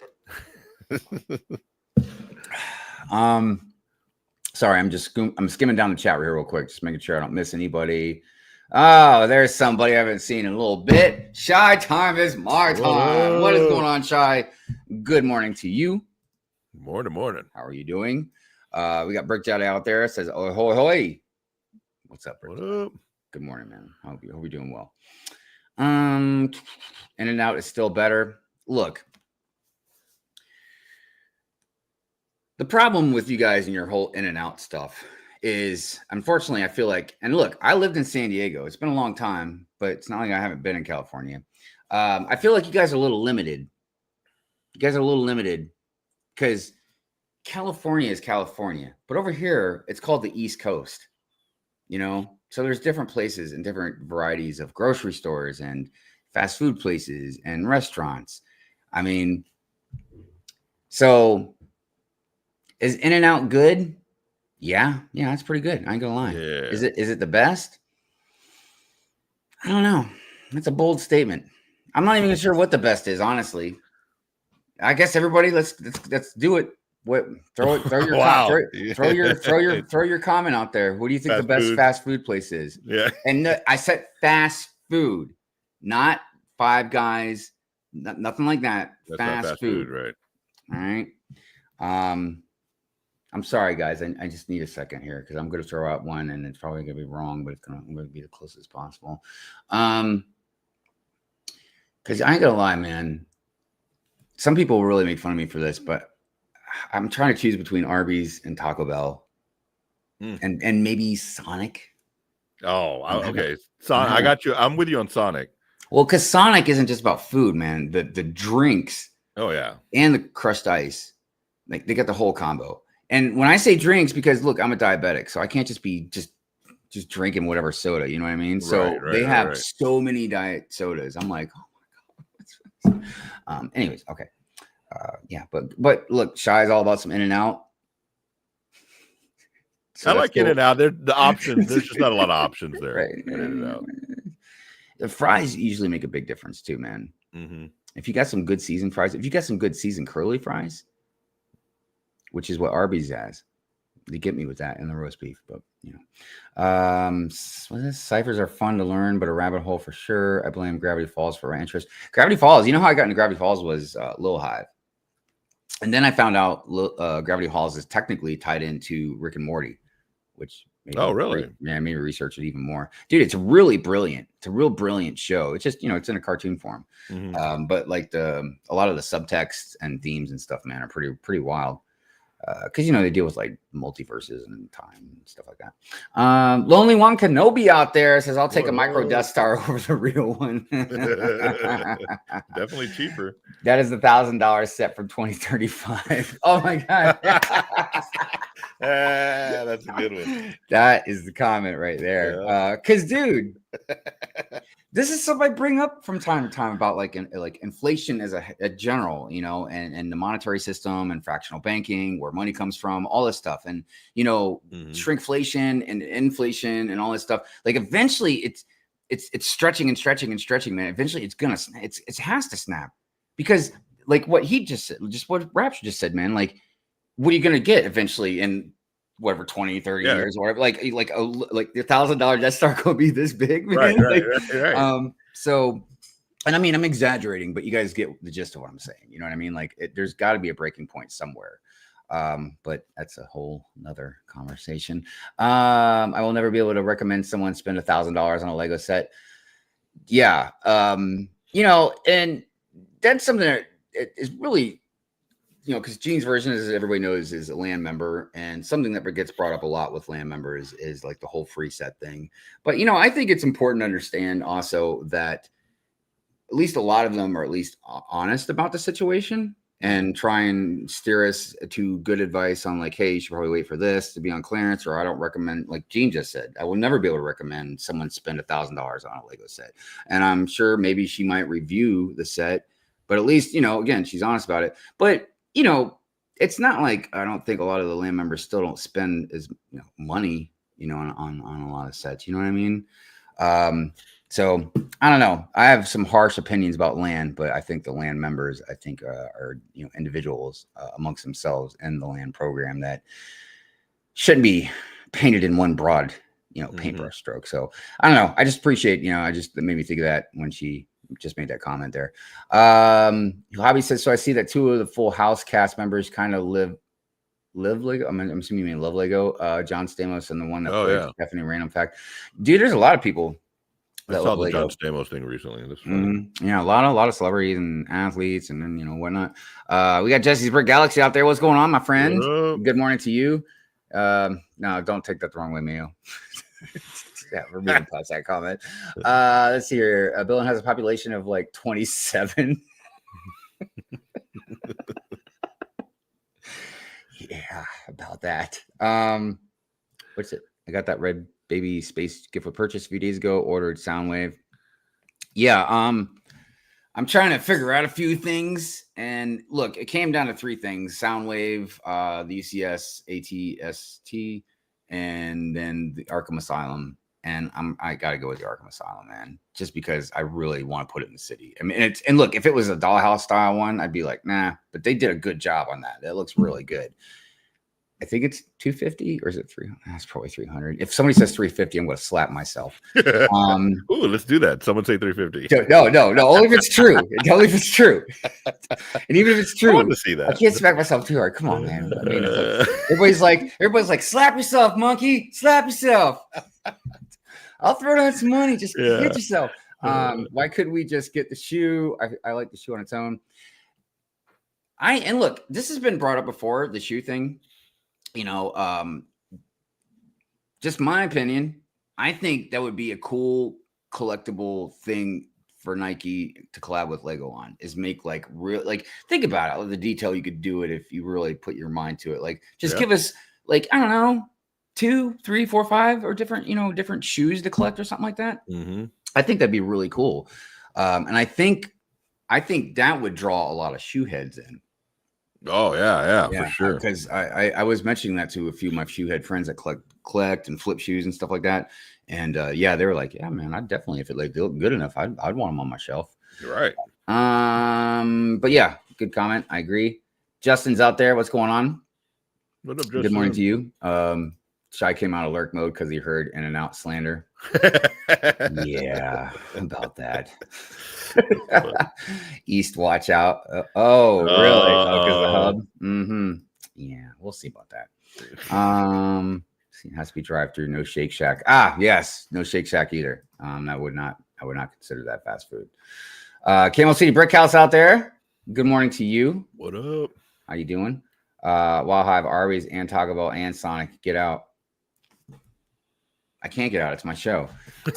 Sorry, I'm skimming down the chat here real quick, just making sure I don't miss anybody. Oh, there's somebody I haven't seen in a little bit. Shy time is my time. What is going on, Shy? Good morning to you. Morning. How are you doing? We got Brick Jolly out there. It says, "Oh, hoy, hoy." What's up, Brick? What up? Good morning, man. Hope you're doing well. In-N-Out is still better. Look, the problem with you guys and your whole In-N-Out stuff is, unfortunately, I feel like, and look, I lived in San Diego. It's been a long time, but it's not like I haven't been in California. I feel like you guys are a little limited. You guys are a little limited because California is California, but over here, it's called the East Coast, you know? So there's different places and different varieties of grocery stores and fast food places and restaurants. I mean, so is In-N-Out good? Yeah, it's pretty good. I ain't gonna lie. Yeah. Is it the best? I don't know. That's a bold statement. I'm not even sure what the best is, honestly. I guess everybody, let's do it. What throw your Wow. throw your comment out there. What do you think the best fast food place is? Yeah. And I said fast food, not Five Guys, nothing like that. That's not fast food, right? All right. I'm sorry, guys. I just need a second here because I'm going to throw out one, and it's probably going to be wrong, but I'm going to be the closest possible. Because I ain't gonna lie, man. Some people really make fun of me for this, but I'm trying to choose between Arby's and Taco Bell, and maybe Sonic. Oh, okay. Sonic, I got you. I'm with you on Sonic. Well, because Sonic isn't just about food, man. The drinks. Oh yeah. And the crushed ice, like they got the whole combo. And when I say drinks, because look, I'm a diabetic, so I can't just be just drinking whatever soda. You know what I mean? So they have so many diet sodas. I'm like, oh my god. Anyways, okay. Yeah, but look, Shy is all about some In-N-Out. So I like cool. In-N-Out. The options. There's just not a lot of options there. Right. In-N-Out. The fries usually make a big difference too, man. Mm-hmm. If you got some good seasoned fries, if you got some good seasoned curly fries, which is what Arby's has, they get me with that and the roast beef. But you know, ciphers are fun to learn, but a rabbit hole for sure. I blame Gravity Falls for my interest. Gravity Falls, you know how I got into Gravity Falls was Lil Hive. And then I found out Gravity Falls is technically tied into Rick and Morty, which really? Yeah, maybe research it even more. Dude, it's really brilliant. It's a real brilliant show. It's just, it's in a cartoon form. Mm-hmm. But like a lot of the subtext and themes and stuff, man, are pretty wild. Because they deal with like multiverses and time and stuff like that. Lonely One Kenobi out there says, I'll take a micro Death Star over the real one. Definitely cheaper. That is the $1,000 set from 2035. Oh my god. That's a good one. That is the comment right there. Because dude, this is something I bring up from time to time about like inflation as a general, and the monetary system and fractional banking, where money comes from, all this stuff, and shrinkflation and inflation and all this stuff. Like eventually, it's stretching and stretching and stretching, man. Eventually, it has to snap, because like what he just said, just what Rapture just said, man. Like, what are you gonna get eventually in whatever 20, 30 years or whatever? Like the $1,000 Death Star gonna be this big, man. Right. So, and I mean, I'm exaggerating, but you guys get the gist of what I'm saying. You know what I mean? Like, there's got to be a breaking point somewhere. But that's a whole nother conversation. I will never be able to recommend someone spend $1,000 on a Lego set. Yeah. And that's something that is really, because Gene's version, as everybody knows, is a land member, and something that gets brought up a lot with land members is like the whole free set thing. But, I think it's important to understand also that at least a lot of them are at least honest about the situation and try and steer us to good advice on like, hey, you should probably wait for this to be on clearance, or I don't recommend, like Gene just said, I will never be able to recommend someone spend $1,000 on a Lego set. And I'm sure maybe she might review the set, but at least, again, she's honest about it. But it's not like, I don't think a lot of the land members still don't spend as money, on a lot of sets. You know what I mean? So I don't know. I have some harsh opinions about land, but I think the land members, are individuals amongst themselves in the land program that shouldn't be painted in one broad, Mhm. paintbrush stroke. So I don't know. I just appreciate, it made me think of that when she just made that comment there. Hobby says, so I see that 2 of the Full House cast members kind of live Lego. I'm assuming you mean Love Lego. John Stamos and the one that Oh, played yeah. Stephanie Random Fact. Dude, there's a lot of people I that saw love the Lego. John Stamos thing recently. That's funny. Yeah, a lot of celebrities and athletes and then whatnot. We got Jesse's Brick Galaxy out there. What's going on, my friend? What up? Good morning to you. No, don't take that the wrong way, Mayo. Yeah, we're moving past that comment. Let's see here. Billin has a population of like 27. Yeah, about that. What's it? I got that red baby space gift with purchase a few days ago. Ordered Soundwave. Yeah. I'm trying to figure out a few things, and look, it came down to 3 things: Soundwave, the UCS ATST, and then the Arkham Asylum. And I got to go with the Arkham Asylum, man, just because I really want to put it in the city. I mean, and look, if it was a dollhouse style one, I'd be like, nah, but they did a good job on that. That looks really good. I think it's 250 or is it 300? That's probably 300. If somebody says 350, I'm going to slap myself. Ooh, let's do that. Someone say 350. No. Only if it's true. Only if it's true. And even if it's I true, want to see that. I can't smack myself too hard. Come on, man. I mean, everybody's like, slap yourself, monkey. Slap yourself. I'll throw down some money. Just hit yourself. Why couldn't we just get the shoe? I like the shoe on its own. And look, this has been brought up before, the shoe thing. Just my opinion. I think that would be a cool collectible thing for Nike to collab with Lego on, is make like real, like, think about it, the detail you could do it if you really put your mind to it. Like, just give us, like, I don't know, 2, 3, 4, 5 or different shoes to collect or something like that. Mm-hmm. I think that'd be really cool. And I think that would draw a lot of shoe heads in. Oh yeah, for sure. Because I was mentioning that to a few of my shoe head friends that collect and flip shoes and stuff like that. And they were like, yeah, man, I'd definitely, if it looked good enough, I'd want them on my shelf. You're right. But yeah, good comment. I agree. Justin's out there. What's going on? What up, Justin? Good morning to you. Shy came out of lurk mode because he heard In and Out slander. Yeah, about that. East, watch out. Really? Because the hub. Mm-hmm. Yeah, we'll see about that. It has to be drive-through, no Shake Shack. Yes, no Shake Shack either. I would not consider that fast food. Camel City Brick House out there. Good morning to you. What up? How you doing? Wild Hive, Arby's, and Taco Bell, and Sonic. Get out. I can't get out. It's my show. But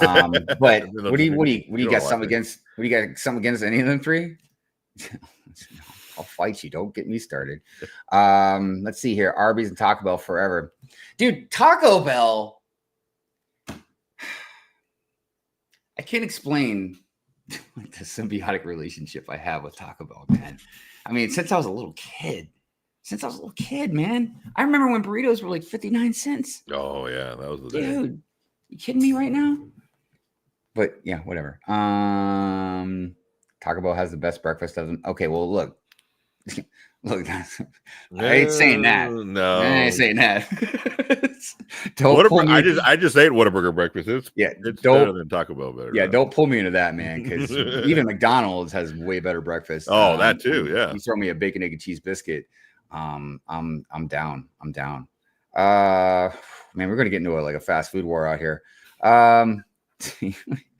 what do you got something against? What do you got something against any of them 3? I'll fight you. Don't get me started. Let's see here. Arby's and Taco Bell forever. Dude, Taco Bell. I can't explain the symbiotic relationship I have with Taco Bell, man. I mean, since I was a little kid. Man. I remember when burritos were like 59 cents. Oh yeah, that was the day. Dude, you kidding me right now? But yeah, whatever. Taco Bell has the best breakfast of them. Okay, well, look, I ain't saying that. No, I ain't saying that. I just ate Whataburger breakfast. It's better than Taco Bell. Don't pull me into that, man, because even McDonald's has way better breakfast. Oh, that too. Yeah, you throw me a bacon, egg, and cheese biscuit. I'm down. Man, we're gonna get into a fast food war out here. In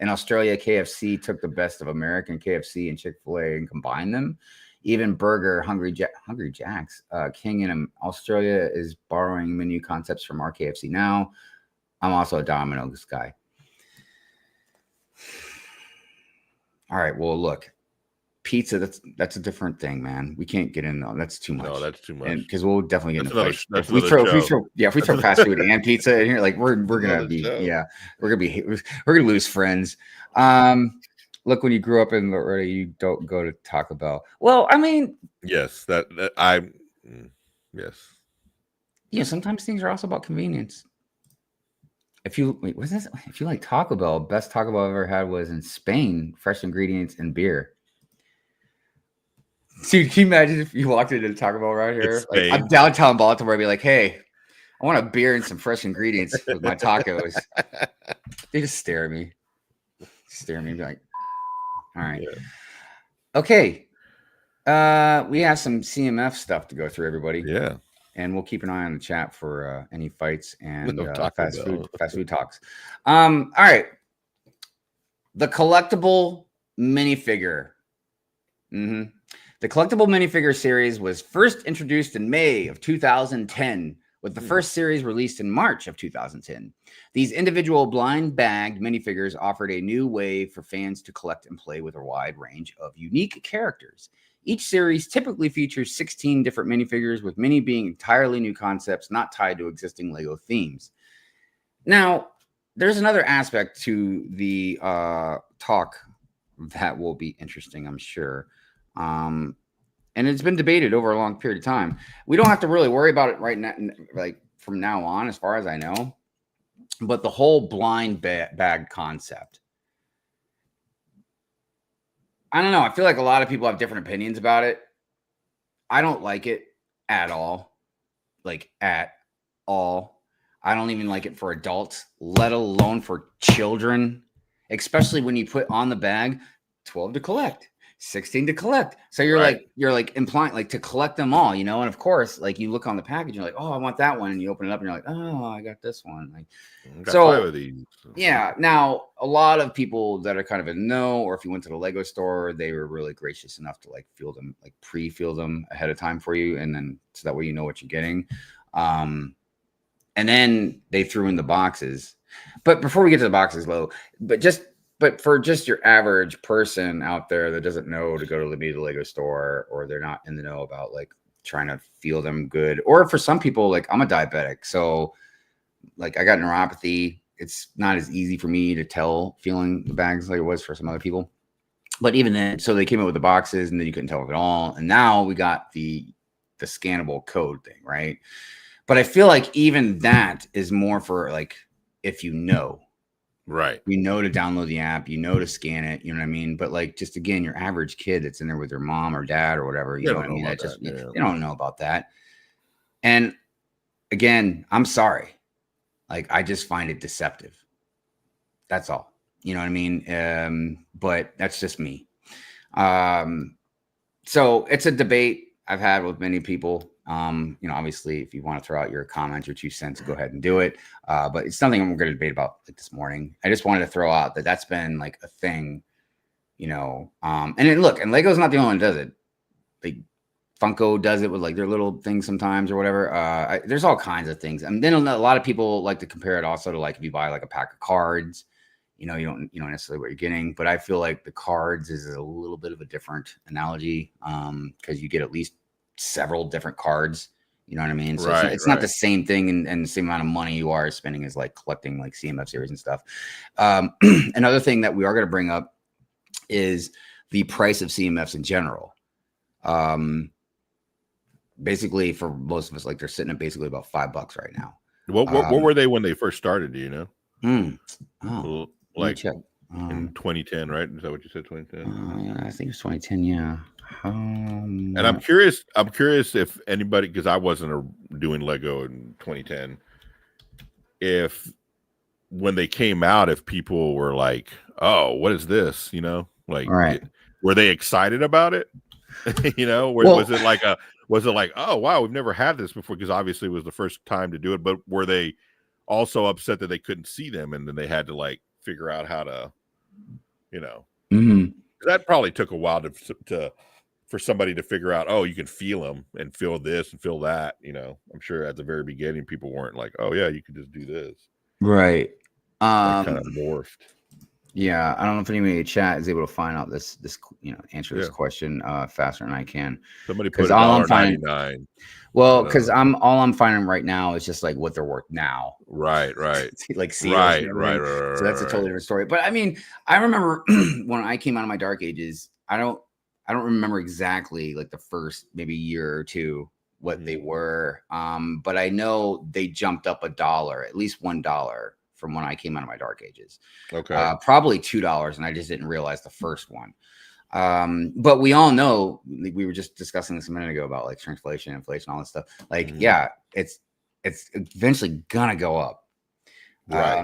Australia, KFC took the best of American KFC and Chick-fil-A and combined them. Even Burger, Hungry Jack's, King in Australia is borrowing menu concepts from our KFC now. I'm also a Domino's guy. All right, well, look. Pizza, that's a different thing, man. We can't get in. That's too much. No, that's too much. Because we'll definitely get into fights. If we throw fast food and pizza in here, like we're gonna lose friends. Look, when you grew up in Laredo, you don't go to Taco Bell. Well, I mean, yes, yes. Yeah, sometimes things are also about convenience. If you like Taco Bell, best Taco Bell I've ever had was in Spain. Fresh ingredients and beer. Dude, can you imagine if you walked into Taco Bell right here? Like, I'm downtown Baltimore, I'd be like, hey, I want a beer and some fresh ingredients with my tacos. They just stare at me. Stare at me like, all right. Yeah. Okay. We have some CMF stuff to go through, everybody. Yeah. And we'll keep an eye on the chat for any fights and fast food talks. All right. The collectible minifigure. The collectible minifigure series was first introduced in May of 2010, with the first series released in March of 2010. These individual blind bagged minifigures offered a new way for fans to collect and play with a wide range of unique characters. Each series typically features 16 different minifigures, with many being entirely new concepts not tied to existing LEGO themes. Now, there's another aspect to the talk that will be interesting, I'm sure. And it's been debated over a long period of time. We don't have to really worry about it right now, like from now on, as far as I know. But the whole blind bag concept, I don't know. I feel like a lot of people have different opinions about it. I don't like it at all. Like, at all. I don't even like it for adults, let alone for children, especially when you put on the bag 12 to collect, 16 to collect. So you're like implying like to collect them all, you know? And of course, like you look on the package, you're like, oh, I want that one. And you open it up and you're like, oh, I got this one. Like, Got so 5 of these. yeah. Now, a lot of people that are kind of a no, or if you went to the Lego store, they were really gracious enough to like feel them, like pre-feel them ahead of time for you. And then so that way you know what you're getting. And then they threw in the boxes. But before we get to the boxes, but for just your average person out there that doesn't know to go to the Lego store, or they're not in the know about like trying to feel them good, or for some people, like I'm a diabetic, so like I got neuropathy. It's not as easy for me to tell feeling the bags like it was for some other people. But even then, so they came up with the boxes, and then you couldn't tell it at all. And now we got the scannable code thing, right? But I feel like even that is more for like if you know. Right. You know to download the app, you know to scan it, you know what I mean? But like just again, your average kid that's in there with their mom or dad or whatever, you know what I mean? That just they don't know about that. And again, I'm sorry. Like I just find it deceptive. That's all. You know what I mean? But that's just me. So it's a debate I've had with many people. You know, obviously, if you want to throw out your comments, your 2 cents, go ahead and do it. But it's nothing I'm going to debate about like this morning. I just wanted to throw out that that's been like a thing, you know. And then look, and Lego's not the only one that does it. Like Funko does it with like their little things sometimes or whatever. There's all kinds of things. And then a lot of people like to compare it also to like if you buy like a pack of cards, you know, you don't necessarily what you're getting. But I feel like the cards is a little bit of a different analogy because you get at least several different cards, you know what I mean? So it's not the same thing and the same amount of money you are spending as like collecting like CMF series and stuff. Another thing that we are going to bring up is the price of CMFs in general. Basically for most of us, like they're sitting at basically about $5 right now. What were they when they first started? Do you know? Oh, like in 2010, right? Is that what you said? 2010? Yeah, I think it's 2010. Yeah. And I'm curious if anybody, because I wasn't doing Lego in 2010, if when they came out, if people were like, "Oh, what is this?" You know, like, were they excited about it? You know, was it like, "Oh, wow, we've never had this before"? Because obviously it was the first time to do it. But were they also upset that they couldn't see them, and then they had to like figure out how to, you know, that probably took a while to for somebody to figure out, oh, you can feel them and feel this and feel that, you know. I'm sure at the very beginning people weren't like, oh yeah, you could just do this. Right. Kind of morphed. Yeah, I don't know if anybody in chat is able to find out this you know, answer this question faster than I can. Somebody put $1.99. Well, because all I'm finding right now is just like what they're worth now. Right. Like see, right. So that's a totally different story. But I mean, I remember when I came out of my dark ages, I don't remember exactly like the first maybe year or two what they were. But I know they jumped up $1, at least $1 from when I came out of my dark ages. Okay. Probably $2, and I just didn't realize the first one. But we all know, we were just discussing this a minute ago about like shrinkflation, inflation, all this stuff. Like, yeah, it's it's eventually gonna go up. Right.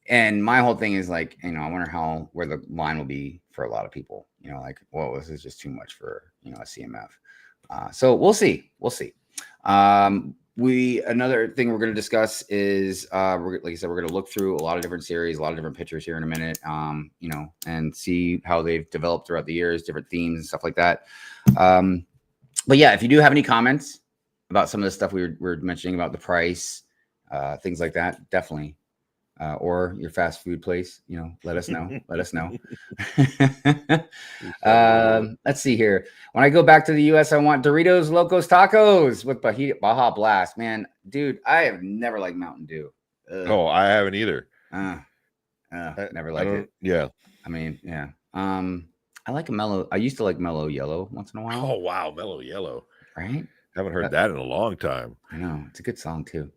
And my whole thing is like, I wonder where the line will be for a lot of people. Like, whoa, this is just too much for a CMF. So we'll see. Another thing we're going to discuss is like I said, we're going to look through a lot of different series, a lot of different pictures here in a minute, and see how they've developed throughout the years, different themes and stuff like that. But yeah, if you do have any comments about some of the stuff we were mentioning about the price, things like that, definitely. Or your fast food place, let us know. Let us know. Let's see here. When I go back to the US, I want Doritos Locos Tacos with Baja Blast. Man, dude, I have never liked Mountain Dew. Oh, I haven't either. Never liked it. Yeah. I mean, yeah. I like a mellow. I used to like Mellow Yellow once in a while. Oh, wow. Mellow Yellow. Right? Haven't heard that in a long time. I know. It's a good song, too.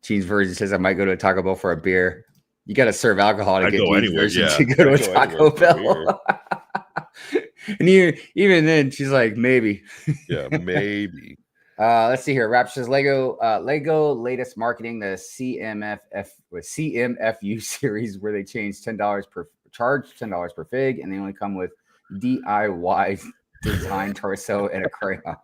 Gene's version says I might go to a Taco Bell for a beer. You got to serve alcohol to get Gene's version to go to a Taco Bell. And even then, she's like, maybe. Yeah, maybe. Let's see here. Rap says Lego latest marketing, the CMFU series, where they changed charge $10 per fig, and they only come with DIY design torso and a crayon.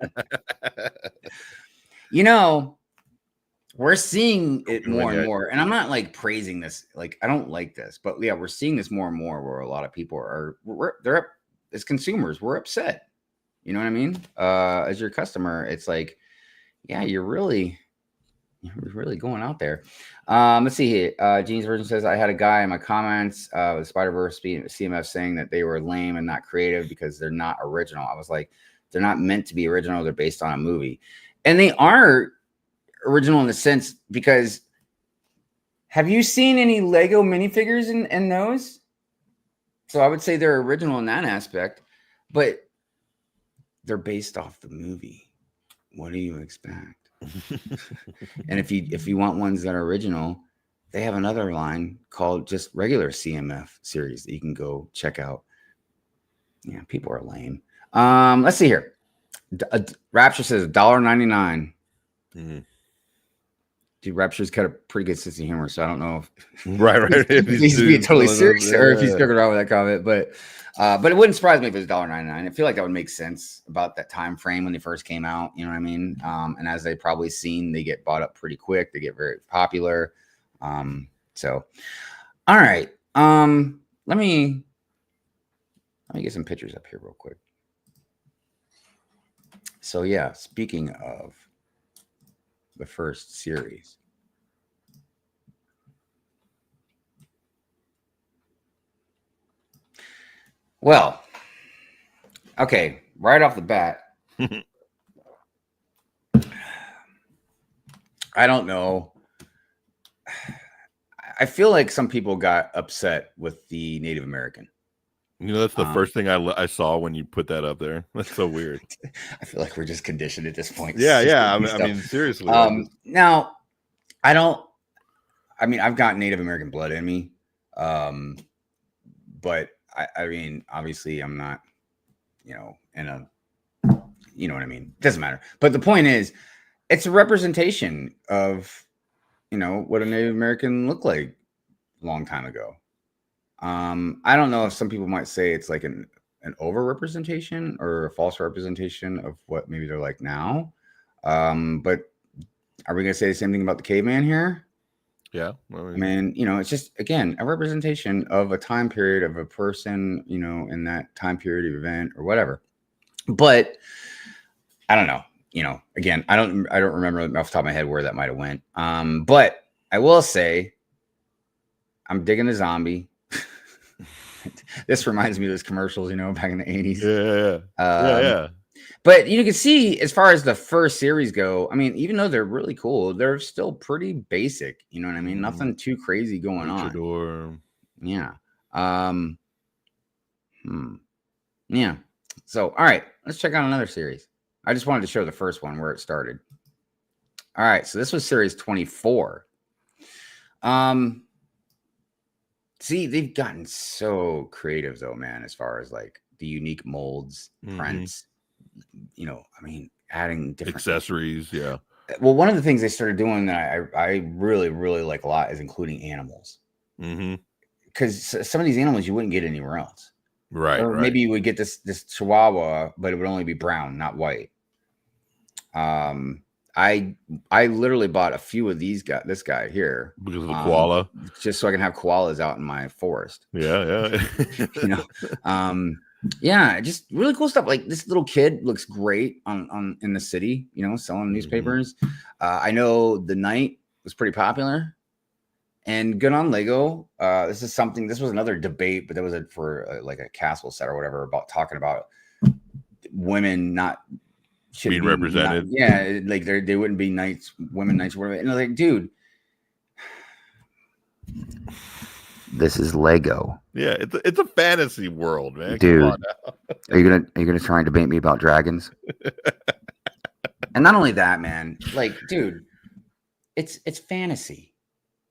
We're seeing it more and more, and I'm not like praising this. Like, I don't like this, but yeah, we're seeing this more and more where a lot of people they're as consumers, we're upset. You know what I mean? As your customer, it's like, yeah, you're really going out there. Let's see here. Gene's version says I had a guy in my comments with Spider-Verse CMF saying that they were lame and not creative because they're not original. I was like, they're not meant to be original. They're based on a movie, and they are original in the sense, because have you seen any Lego minifigures in those? So I would say they're original in that aspect, but they're based off the movie. What do you expect? And if you want ones that are original, they have another line called just regular CMF series that you can go check out. Yeah, people are lame. Let's see here. Rapture says $1.99. Mm-hmm. Dude, Rapture's got a pretty good sense of humor, so I don't know if right. if he's being totally serious or if he's joking around with that comment. But it wouldn't surprise me if it was $1.99. I feel like that would make sense about that time frame when they first came out. You know what I mean? And as they've probably seen, they get bought up pretty quick. They get very popular. So, all right. Let me get some pictures up here real quick. So yeah, speaking of the first series. Well, okay, right off the bat, I don't know. I feel like some people got upset with the Native American. That's the first thing I saw when you put that up there. That's so weird. I feel like we're just conditioned at this point. Yeah. I mean, seriously. Now, I've got Native American blood in me. But I mean, obviously I'm not, you know what I mean? Doesn't matter. But the point is, it's a representation of, what a Native American looked like a long time ago. I don't know if some people might say it's like an over representation or a false representation of what maybe they're like now. But are we going to say the same thing about the caveman here? Yeah. I mean, it's just, again, a representation of a time period of a person, in that time period of event or whatever. But I don't know, again, I don't remember off the top of my head where that might have went. But I will say I'm digging the zombie. This reminds me of those commercials, back in the 80s. Yeah. But you can see, as far as the first series go, I mean, even though they're really cool, they're still pretty basic. You know what I mean? Nothing too crazy going on. Yeah. Yeah. So, all right, let's check out another series. I just wanted to show the first one where it started. All right, so this was series 24. See, they've gotten so creative though, man, as far as like the unique molds, prints, I mean, adding different accessories. Yeah. Well, one of the things they started doing that I really, really like a lot is including animals. Mm-hmm. Because some of these animals you wouldn't get anywhere else. Right. Or right. maybe you would get this Chihuahua, but it would only be brown, not white. I literally bought a few of this guy here because of the koala, just so I can have koalas out in my forest. Yeah. Yeah, just really cool stuff. Like this little kid looks great on in the city, selling newspapers. I know the Knight was pretty popular. And good on Lego. This was another debate, but that was for like a castle set or whatever, about talking about women not being represented. Like they wouldn't be knights, women knights, whatever. And like, dude, this is Lego. Yeah, it's a fantasy world, man. Dude, come on now. are you gonna try and debate me about dragons? And not only that, man. Like, dude, it's fantasy.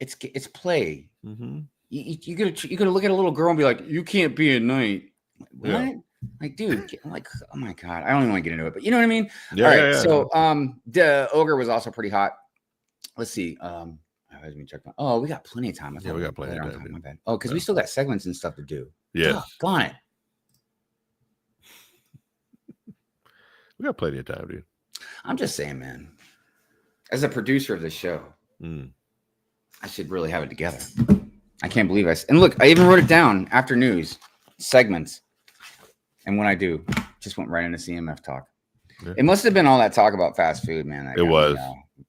It's play. Mm-hmm. You gotta look at a little girl and be like, you can't be a knight. What? Yeah. Like, dude, I'm like, oh my god, I don't even want to get into it, but you know what I mean? Yeah, all right. yeah. So the ogre was also pretty hot. Let's see. Oh, we got plenty of time. Yeah, we got plenty of time. My bad. Oh, because we still got segments and stuff to do. Yeah. Gone it. We got plenty of time, dude. I'm just saying, man. As a producer of this show, I should really have it together. I can't believe and look, I even wrote it down after news segments. And when I do, just went right into CMF talk. Yeah. It must have been all that talk about fast food, man. That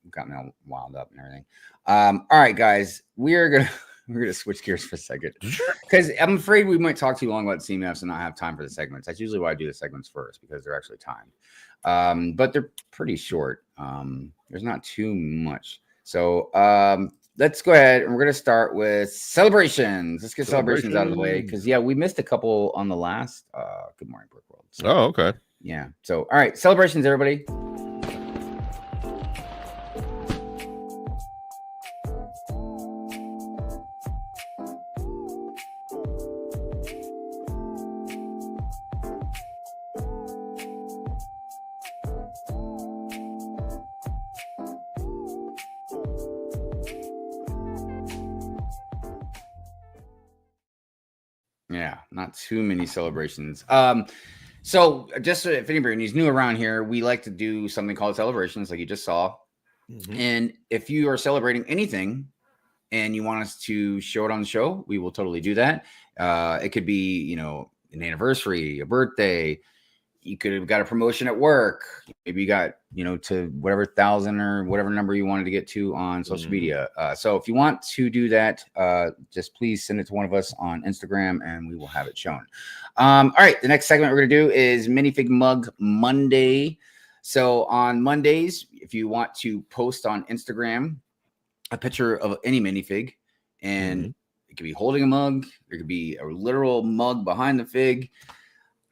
got me all wound up and everything. All right, guys, we're gonna switch gears for a second because I'm afraid we might talk too long about CMFs and not have time for the segments. That's usually why I do the segments first, because they're actually timed. But they're pretty short. There's not too much. So let's go ahead and we're going to start with celebrations. Let's get celebrations out of the way because, we missed a couple on the last Good Morning Brick World. So, okay. Yeah. So, all right. Celebrations, everybody. Yeah, not too many celebrations. So just if anybody's new around here, we like to do something called celebrations, like you just saw. And if you are celebrating anything and you want us to show it on the show, we will totally do that. It could be, an anniversary, a birthday. You could have got a promotion at work. Maybe you got, to whatever 1,000 or whatever number you wanted to get to on social media. So if you want to do that, just please send it to one of us on Instagram and we will have it shown. All right. The next segment we're going to do is Minifig Mug Monday. So on Mondays, if you want to post on Instagram a picture of any minifig, and it could be holding a mug, there could be a literal mug behind the fig.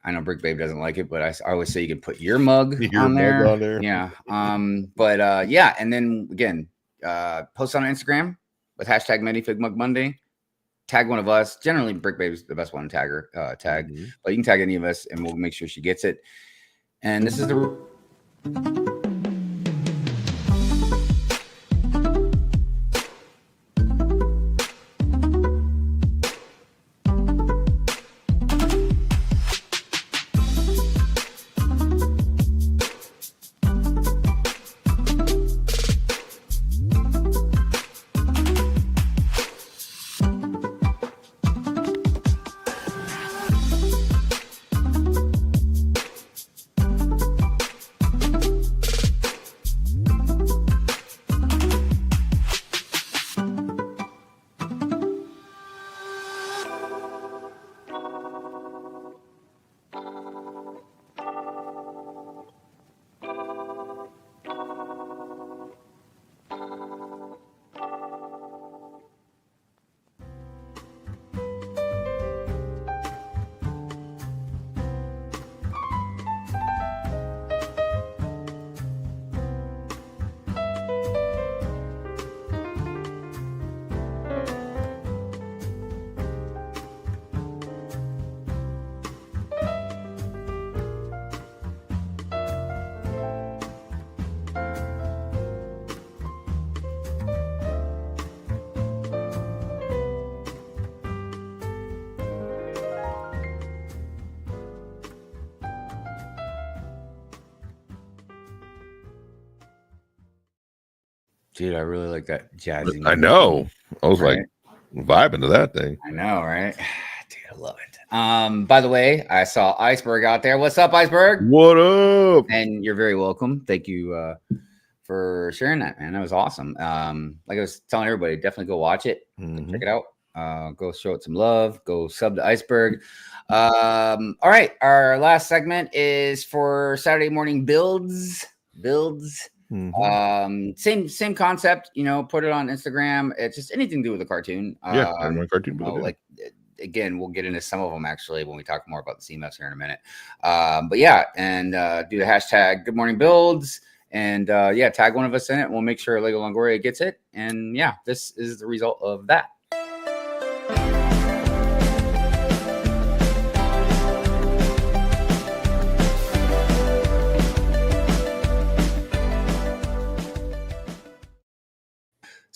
I know Brick Babe doesn't like it, but I always say you can put your mug on there. Yeah. And then again, post on Instagram with hashtag MinifigMugMonday. Tag one of us. Generally, Brick Babe's the best one to tag, but you can tag any of us, and we'll make sure she gets it. And this is the. Dude, I really like that jazzy. I know. I was Right? like vibing to that thing. I know, right? Dude, I love it. By the way, I saw Iceberg out there. What's up, Iceberg? What up? And you're very welcome. Thank you for sharing that, man. That was awesome. Like I was telling everybody, definitely go watch it. Mhm. Check it out. Go show it some love. Go sub to Iceberg. All right. Our last segment is for Saturday morning builds. Mhm. Same concept, put it on Instagram. It's just anything to do with a cartoon. Yeah, everyone cartoon builder. Like again, we'll get into some of them actually when we talk more about the CMFs here in a minute. But yeah, and do the hashtag Good Morning Builds, and yeah, tag one of us in it. We'll make sure Lego Longoria gets it. And yeah, this is the result of that.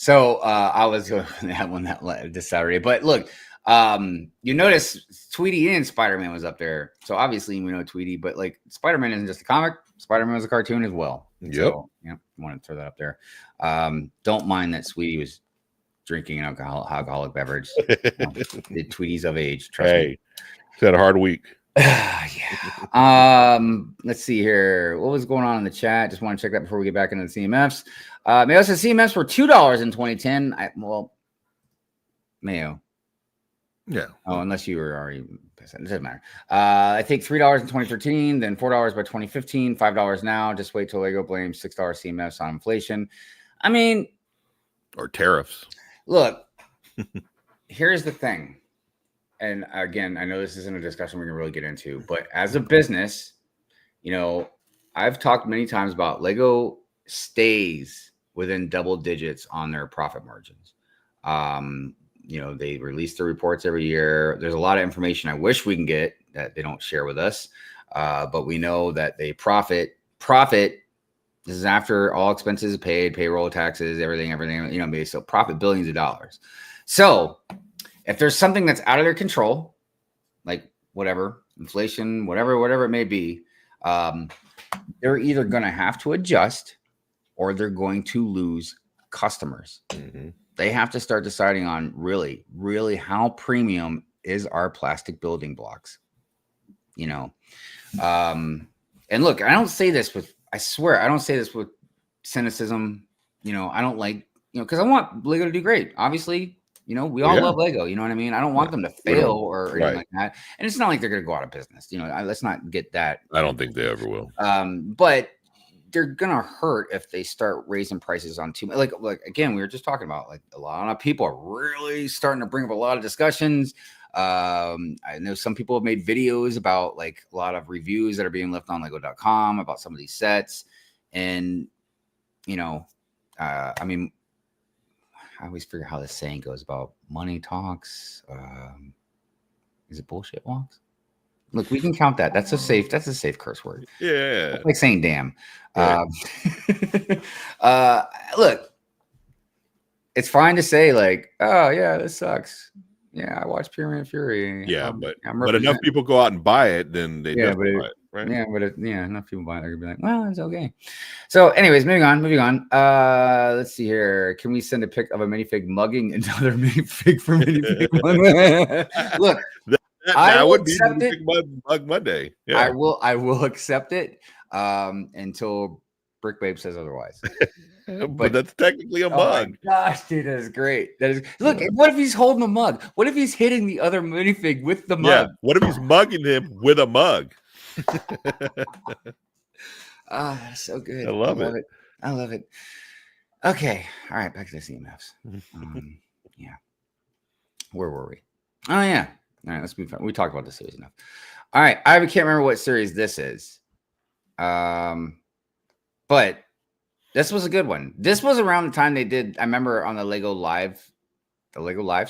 So I was going to have one this Saturday, but look, you notice Tweety and Spider-Man was up there. So obviously we know Tweety, but like Spider-Man isn't just a comic. Spider-Man was a cartoon as well. Yep. So, I want to throw that up there. Don't mind that Sweetie was drinking an alcoholic beverage. The Tweety's of age. Trust me. He's had a hard week. Yeah. Let's see here. What was going on in the chat? Just want to check that before we get back into the CMFs. Mayo says CMFs were $2 in 2010. Mayo. Yeah. Oh, unless you were already. It doesn't matter. I think $3 in 2013, then $4 by 2015, $5 now. Just wait till Lego blames $6 CMFs on inflation. I mean, or tariffs. Look, here's the thing. And again, I know this isn't a discussion we can really get into, but as a business, I've talked many times about Lego stays within double digits on their profit margins. They release the reports every year. There's a lot of information I wish we can get that they don't share with us. But we know that they profit. This is after all expenses paid, payroll, taxes, everything, so profit billions of dollars. So if there's something that's out of their control, like whatever, inflation, whatever it may be, they're either going to have to adjust or they're going to lose customers. Mm-hmm. They have to start deciding on really, really how premium is our plastic building blocks. And look, I swear, I don't say this with cynicism. I don't like, because I want Lego to do great. Obviously, we all love Lego. You know what I mean? I don't want them to fail or anything like that. And it's not like they're going to go out of business. Let's not get that. I don't think they ever will. But they're going to hurt if they start raising prices on too much. Like again, we were just talking about, like, a lot of people are really starting to bring up a lot of discussions. I know some people have made videos about, like, a lot of reviews that are being left on lego.com about some of these sets. And, I mean, I always figure how this saying goes about money talks. Is it bullshit walks? Look, we can count that. That's a safe curse word. Yeah. It's like saying damn. Yeah. Look, it's fine to say, like, oh yeah, this sucks. Yeah, I watched Pyramid Fury. Yeah, but enough people go out and buy it, then they buy it, right? Yeah, but enough people buy it, they're gonna be like, well, it's okay. So, anyways, moving on. Let's see here. Can we send a pic of a minifig mugging another minifig for minifig? Look, that would be Mug Monday. Yeah, I will accept it until Brick Babe says otherwise. But that's technically a mug. My gosh, dude, that is great. Look. What if he's holding the mug? What if he's hitting the other minifig with the mug? Yeah. What if he's mugging him with a mug? That's so good. I love it. I love it. Okay. All right. Back to the CMFs. Yeah. Where were we? Oh, yeah. All right. Let's move on. We talked about this series enough. All right. I can't remember what series this is. But this was a good one. This was around the time they did, I remember, on the Lego live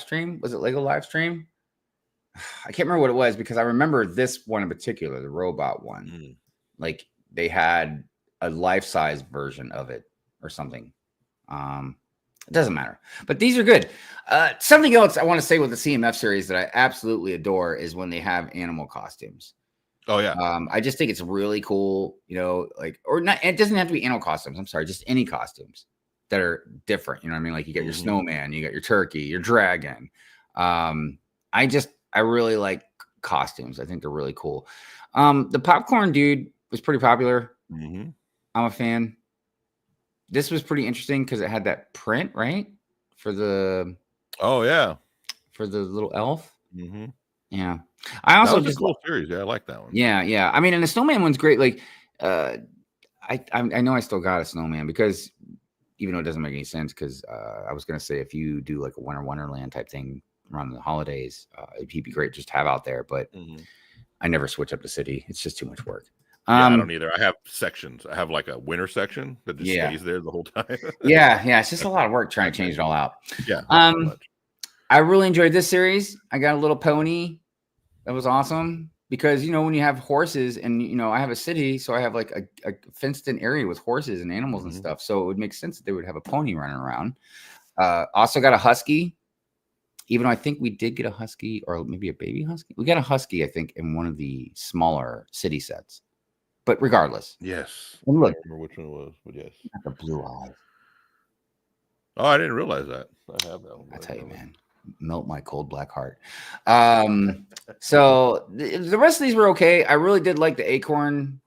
stream. Was it Lego live stream? I can't remember what it was, because I remember this one in particular, the robot one. Like, they had a life-size version of it or something. It doesn't matter. But these are good. Something else I want to say with the CMF series that I absolutely adore is when they have animal costumes. Oh, yeah. I just think it's really cool, or not. It doesn't have to be animal costumes. I'm sorry, just any costumes. that are different. You know what I mean? Like you got your Mhm. snowman, you got your turkey, your dragon. I really like costumes. I think they're really cool. The popcorn dude was pretty popular. Mhm. I'm a fan. This was pretty interesting because it had that print, right? For the Oh yeah. little elf. Mhm. Yeah. I That also was a just cool series. Yeah, I like that one. yeah. I mean, and the snowman one's great. Like I know I still got a snowman because even though it doesn't make any sense, because I was gonna say if you do like a winter wonderland type thing around the holidays, it'd be great just to have out there. But Mhm. I never switch up the city. It's just too much work. Yeah, I don't either. I have sections. I have like a winter section that just Yeah. stays there the whole time. yeah. It's just a lot of work trying to change it all out. Yeah. not so Um, much. I really enjoyed this series. I got a little pony. That was awesome because when you have horses and I have a city, so I have like a fenced in area with horses and animals and Mhm. stuff. So it would make sense that they would have a pony running around. Also got a husky, even though I think we did get a husky or maybe a baby husky. We got a husky, I think, in one of the smaller city sets. But regardless, Yes. and I look, don't remember which one it was, but yes. got the blue eyes. Oh, I didn't realize that. I have that one. I tell you, man, melt my cold black heart. So the rest of these were okay. I really did like the acorn,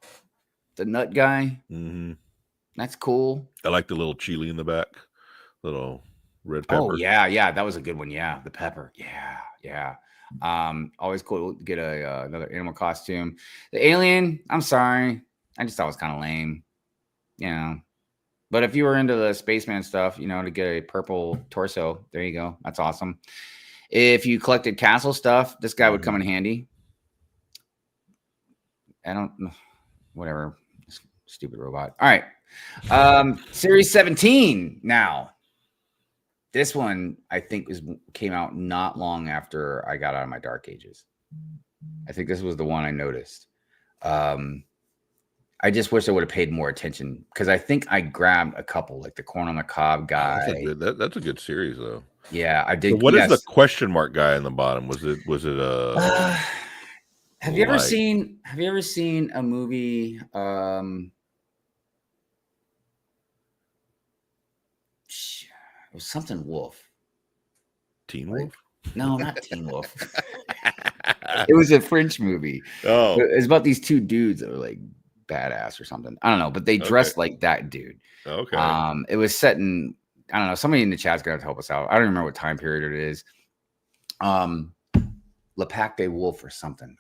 the nut guy. Mhm. That's cool. I like the little chili in the back, little red pepper. Oh yeah, that was a good one. Yeah, the pepper. Yeah. Always cool to get another animal costume. The alien, I'm sorry, I just thought it was kind of lame. But if you were into the spaceman stuff, to get a purple torso, there you go. That's awesome. If you collected castle stuff, this guy would come in handy. I don't know. Whatever. Stupid robot. All right. Series 17 now. This one, I think, came out not long after I got out of my Dark Ages. I think this was the one I noticed. I just wish I would have paid more attention because I think I grabbed a couple, like the corn on the cob guy. That's a good series, though. Yeah, I did. So what is the question mark guy in the bottom? Was it Have you ever seen a movie? It was something Wolf. Teen Wolf? No, not Teen Wolf. It was a French movie. Oh, It was about these two dudes that were like badass or something. I don't know, but they dressed like that dude. okay. It was set in, I don't know, somebody in the chat's gonna have to help us out. I don't remember what time period it is. Le Pacte des Wolf or something.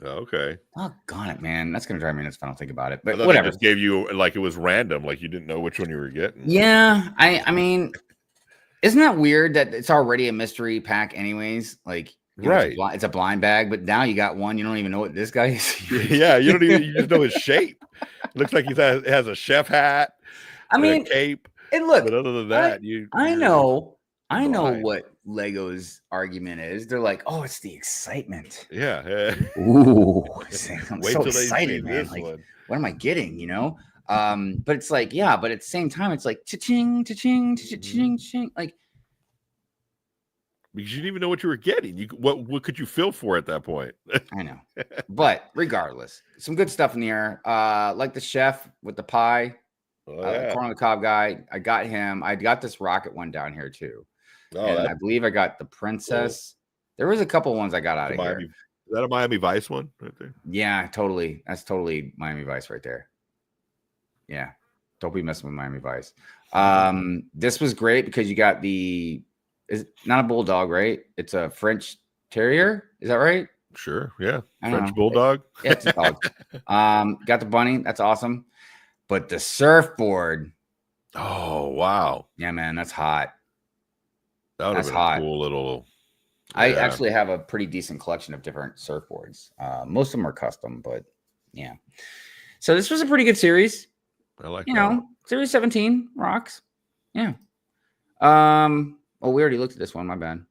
Okay. Doggone it, man. That's gonna drive me nuts if I don't think about it. I But thought whatever. They just gave you like it was random, like you didn't know which one you were getting. Yeah, I mean, isn't that weird that it's already a mystery pack, anyways? Like, right? It's a blind bag, but now you got one. You don't even know what this guy is. Yeah, you just know his shape. Looks like he has a chef hat. I mean, a cape. And look, but other than that, I know what Lego's argument is. They're like, "Oh, it's the excitement." Yeah. Ooh, I'm Wait so till they excited, see man. this Like, one. what am I getting? But it's like, yeah, but at the same time, it's like cha-ching, cha-ching, cha-ching, cha-ching. Like, because you didn't even know what you were getting. What could you feel for at that point? I know, but regardless, some good stuff in the air. Like the chef with the pie, corn on the cob guy. I got him. I got this rocket one down here too. And I believe I got the princess. Cool. There was a couple ones I got out of here. Is that a Miami Vice one right there? Yeah, totally. That's totally Miami Vice right there. Yeah, don't be messing with Miami Vice. This was great because you got it's not a bulldog, right? It's a French terrier. Is that right? Sure. Yeah. French bulldog. Yeah, it's a dog. Got the bunny. That's awesome. But the surfboard. Oh, wow. Yeah, man, that's hot. That would have been a cool little. Yeah. I actually have a pretty decent collection of different surfboards. Most of them are custom, but yeah. So this was a pretty good series. I like Series 17 rocks. Yeah. Oh, we already looked at this one. My bad.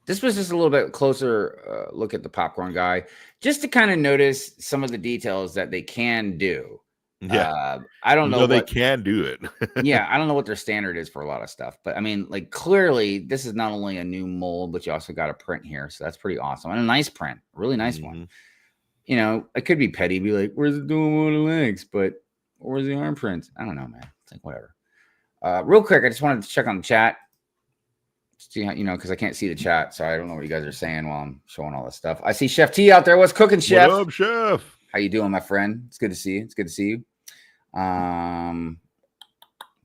This was just a little bit closer look at the popcorn guy, just to kind of notice some of the details that they can do. Yeah, I don't know. They can do it. Yeah, I don't know what their standard is for a lot of stuff, but I mean, like clearly, this is not only a new mold, but you also got a print here, so that's pretty awesome and a nice print, really nice one. It could be petty, be like, "Where's it doing one of the legs?" But where's the arm prints? I don't know, man. It's like whatever. Real quick, I just wanted to check on the chat. See how, because I can't see the chat, so I don't know what you guys are saying while I'm showing all this stuff. I see Chef T out there. What's cooking, Chef? What up, Chef? How you doing, my friend? It's good to see you. It's good to see you.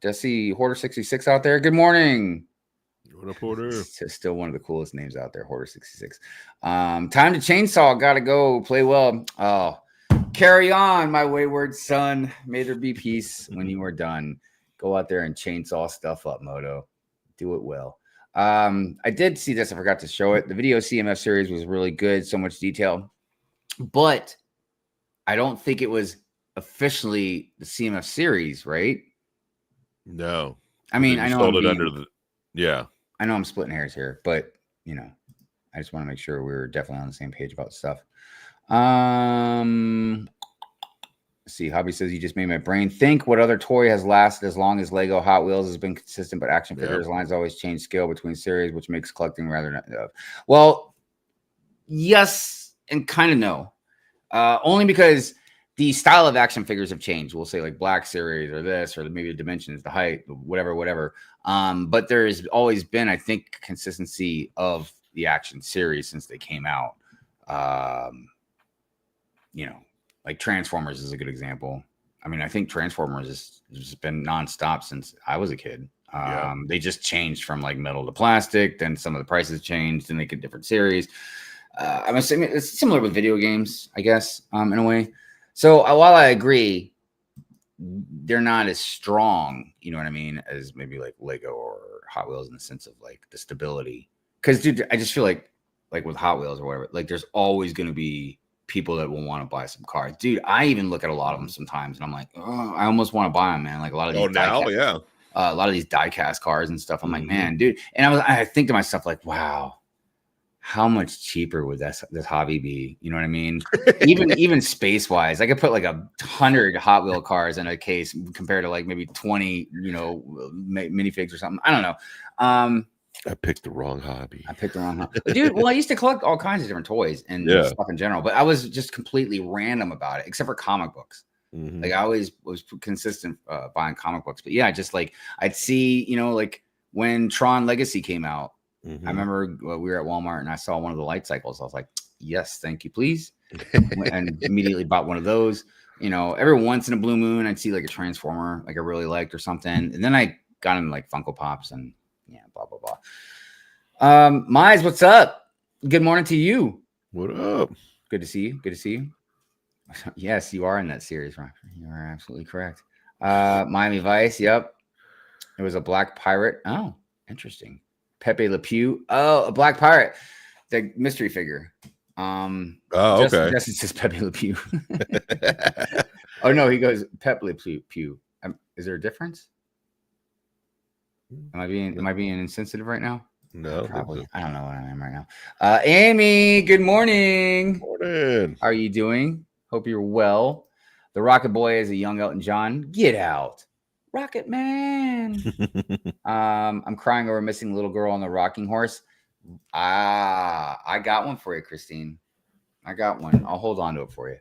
Jesse Hoarder 66 out there. Good morning. What up, Hoarder? It's still one of the coolest names out there, Hoarder 66. Time to chainsaw. Gotta go. Play well. Oh, carry on, my wayward son. May there be peace when you are done. Go out there and chainsaw stuff up, Moto. Do it well. I did see this. I forgot to show it. The video CMF series was really good. So much detail. But I don't think it was officially the CMF series, right? No. I mean, I know sold it under the. Yeah. I know I'm splitting hairs here, but I just want to make sure we're definitely on the same page about stuff. Let's see, Hobby says you just made my brain think. What other toy has lasted as long as Lego Hot Wheels has been consistent, but action figures lines always change scale between series, which makes collecting rather well, yes and kind of no. Only because the style of action figures have changed. We'll say like Black Series or this, or maybe the dimensions, the height, whatever. But there has always been, I think, consistency of the action series since they came out. Like Transformers is a good example. I mean, I think Transformers has just been nonstop since I was a kid. They just changed from like metal to plastic. Then some of the prices changed and they get different series. I'm assuming it's similar with video games, I guess, in a way. So while I agree, they're not as strong, you know what I mean, as maybe like Lego or Hot Wheels in the sense of like the stability. Because, dude, I just feel like with Hot Wheels or whatever, like there's always going to be people that will want to buy some cars. Dude, I even look at a lot of them sometimes and I'm like, oh, I almost want to buy them, man. Like a lot of these a lot of these die-cast cars and stuff. I'm like, man, dude. And I think to myself, like, wow, how much cheaper would this hobby be? You know what I mean? even space-wise, I could put like 100 Hot Wheel cars in a case compared to like maybe 20, minifigs or something. I don't know. I picked the wrong hobby. Dude, well, I used to collect all kinds of different toys and stuff in general, but I was just completely random about it, except for comic books. Mm-hmm. Like I always was consistent buying comic books. But yeah, just like I'd see, like when Tron Legacy came out, I remember we were at Walmart and I saw one of the light cycles. I was like, yes, thank you, please. And immediately bought one of those. Every once in a blue moon, I'd see like a Transformer, like I really liked or something. And then I got into like Funko Pops and blah, blah, blah. Mize, what's up? Good morning to you. What up? Good to see you. Yes, you are in that series, Roger. You are absolutely correct. Miami Vice, yep. It was a black pirate. Oh, interesting. Pepe Le Pew. Oh, a black pirate. The mystery figure. Okay. Justin says Pepe Le Pew. Oh, no, he goes Pepe Le Pew. Is there a difference? Am I being insensitive right now? No, probably. I don't know what I am right now. Amy, good morning. Morning. How are you doing? Hope you're well. The Rocket Boy is a young Elton John. Get out, Rocket Man. I'm crying over missing little girl on the rocking horse. I got one for you, Christine. I got one. I'll hold on to it for you.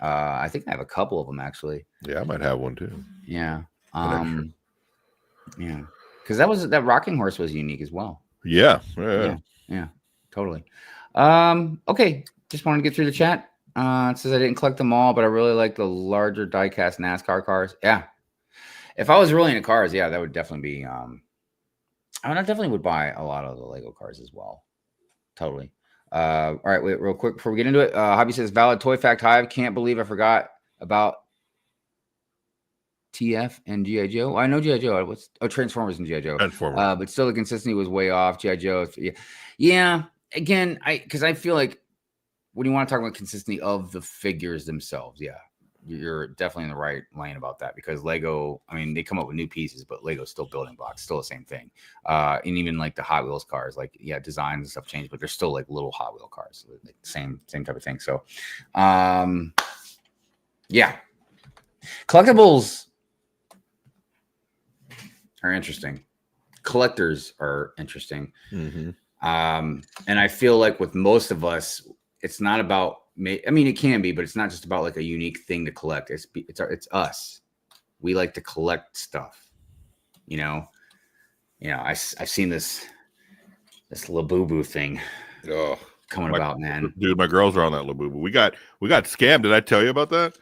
I think I have a couple of them actually. Yeah, I might have one too. Yeah. Yeah. Because that rocking horse was unique as well. Yeah, totally. Okay, just wanted to get through the chat. It says I didn't collect them all, but I really like the larger die-cast NASCAR cars. Yeah, if I was really into cars, that would definitely be. I definitely would buy a lot of the Lego cars as well. Totally. All right, wait, real quick before we get into it. Hobby says valid toy fact. Hive can't believe I forgot about TF and G.I. Joe. Well, I know G.I. Joe. Transformers and G.I. Joe. But still the consistency was way off. G.I. Joe. Yeah. Again, because I feel like when you want to talk about consistency of the figures themselves, you're definitely in the right lane about that because Lego, I mean, they come up with new pieces, but Lego's still building blocks, still the same thing. And even like the Hot Wheels cars, like, designs and stuff change, but they're still like little Hot Wheel cars, like same type of thing. So, collectibles are interesting. Collectors are interesting. Mm-hmm. And I feel like with most of us, it's not about, I mean, it can be, but it's not just about like a unique thing to collect. It's us. We like to collect stuff. You know, I've seen this Labubu thing Oh, coming about, man. dude, my girls are on that Labubu. We got scammed. Did I tell you about that?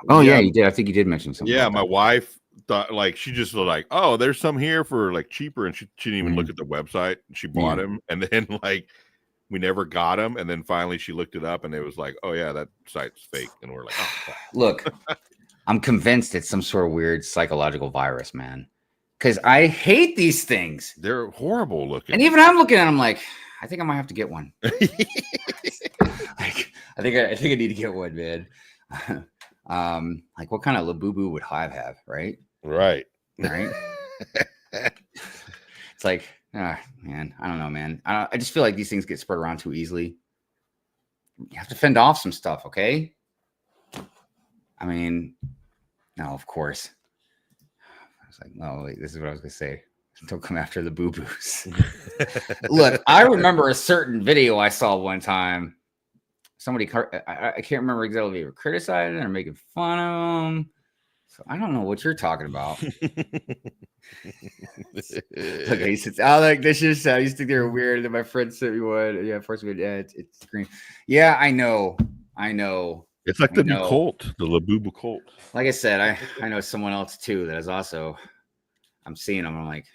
Oh yeah, Yeah. you did. I think you did mention something. Yeah, about my that. wife thought like she just was like, oh, there's some here for like cheaper, and she didn't even look at the website. She bought him, and then like we never got him, and then finally she looked it up, and it was like, oh yeah, that site's fake, and we're like, oh, fuck. Look, I'm convinced it's some sort of weird psychological virus, man. Because I hate these things. They're horrible looking. And even I'm looking at them like, I think I might have to get one. Like, I think I need to get one, man. Like what kind of Labubu would Hive have, right? Right. Right. It's like, man, I don't know, man. I just feel like these things get spread around too easily. You have to fend off some stuff, okay? I mean, no, of course. I was like, no, wait, this is what I was gonna say. Don't come after the boo-boos. Look, I remember a certain video I saw one time. Somebody, I can't remember exactly if they were criticizing or making fun of them. So I don't know what you're talking about. Look, he says, "Oh, like this is I used to think they were weird." And then my friend sent me one. Yeah, first we it's green. Yeah, I know. It's like the new Colt, the Labubu Colt. Like I said, I know someone else too that is also. I'm seeing them. I'm like,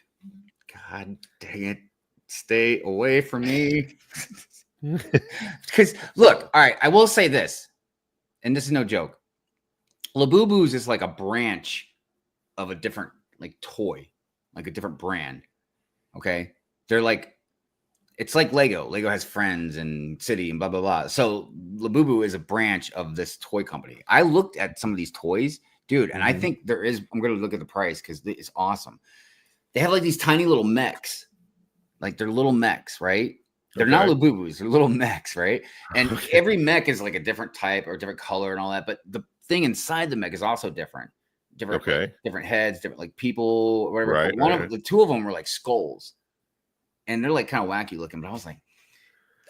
God dang it, stay away from me. Because look, all right, I will say this, and this is no joke. Labubu's is like a branch of a different like toy, like a different brand. Okay, they're like, it's like Lego. Lego has Friends and City and blah blah blah. So Labubu is a branch of this toy company. I looked at some of these toys, dude, and I think there is. I'm gonna look at the price because it's awesome. They have like these tiny little mechs, like they're little mechs, right? They're not Labubus, they're little mechs, right? And every mech is like a different type or different color and all that. But the thing inside the mech is also different. Different heads, different like people, whatever. Right, the two of them were like skulls, and they're like kind of wacky looking. But I was like,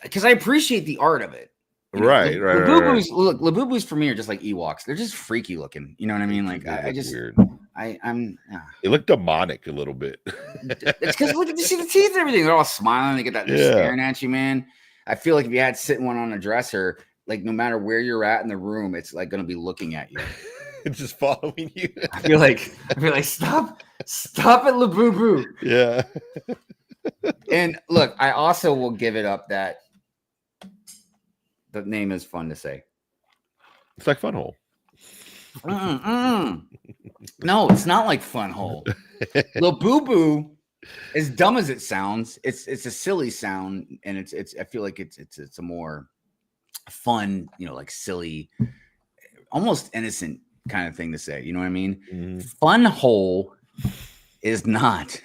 because I appreciate the art of it. Right. Look, Labubus for me are just like Ewoks. They're just freaky looking. You know what I mean? Like I just weird. I'm. It looked demonic a little bit. It's because look at you see the teeth and everything. They're all smiling. They get that. They're staring at you, man. I feel like if you had sitting one on a dresser, like no matter where you're at in the room, it's like going to be looking at you. It's just following you. I feel like stop it, Labubu. Yeah. And look, I also will give it up that the name is fun to say. It's like Fun Hole. No, it's not like Fun Hole. Labubu, as dumb as it sounds, it's a silly sound, and it's. I feel like it's a more fun, like silly, almost innocent kind of thing to say. You know what I mean? Fun Hole is not.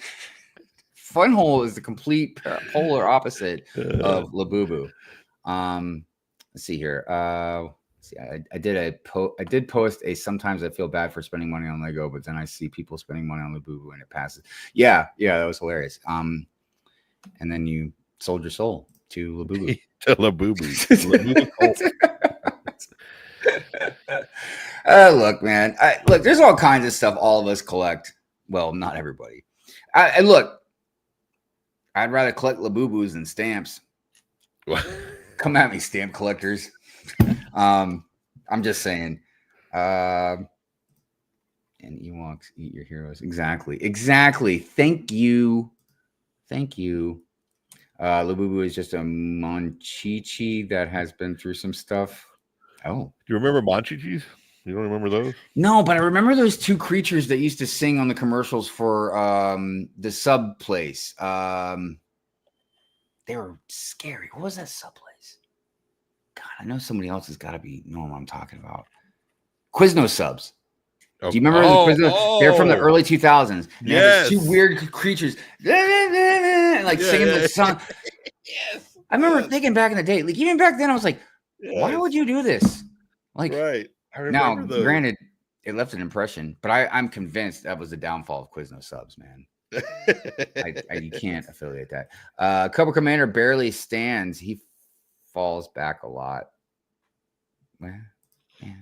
Fun Hole is the complete polar opposite of Labubu. Let's see here. I did post a sometimes I feel bad for spending money on Lego, but then I see people spending money on Labubu and it passes. Yeah, that was hilarious. And then you sold your soul to Labubu. To Labubu. Look, man. Look, there's all kinds of stuff all of us collect. Well, not everybody. And look, I'd rather collect Labubus than stamps. Come at me, stamp collectors. I'm just saying. And Ewoks eat your heroes. Exactly. Thank you. Labubu is just a Monchichi that has been through some stuff. Oh. Do you remember Monchichis? You don't remember those? No, but I remember those two creatures that used to sing on the commercials for the sub place. They were scary. What was that sub place? God, I know somebody else has got to be knowing what I'm talking about. Quiznos subs. Do you remember the Quiznos? They're from the early 2000s. Yes. Two weird creatures like singing the song. Yes. I remember thinking back in the day, like even back then, I was like, why would you do this? Like, right. Now, granted, it left an impression, but I'm convinced that was the downfall of Quiznos subs, man. You can't affiliate that. Cobra Commander barely stands. He falls back a lot. Well, yeah.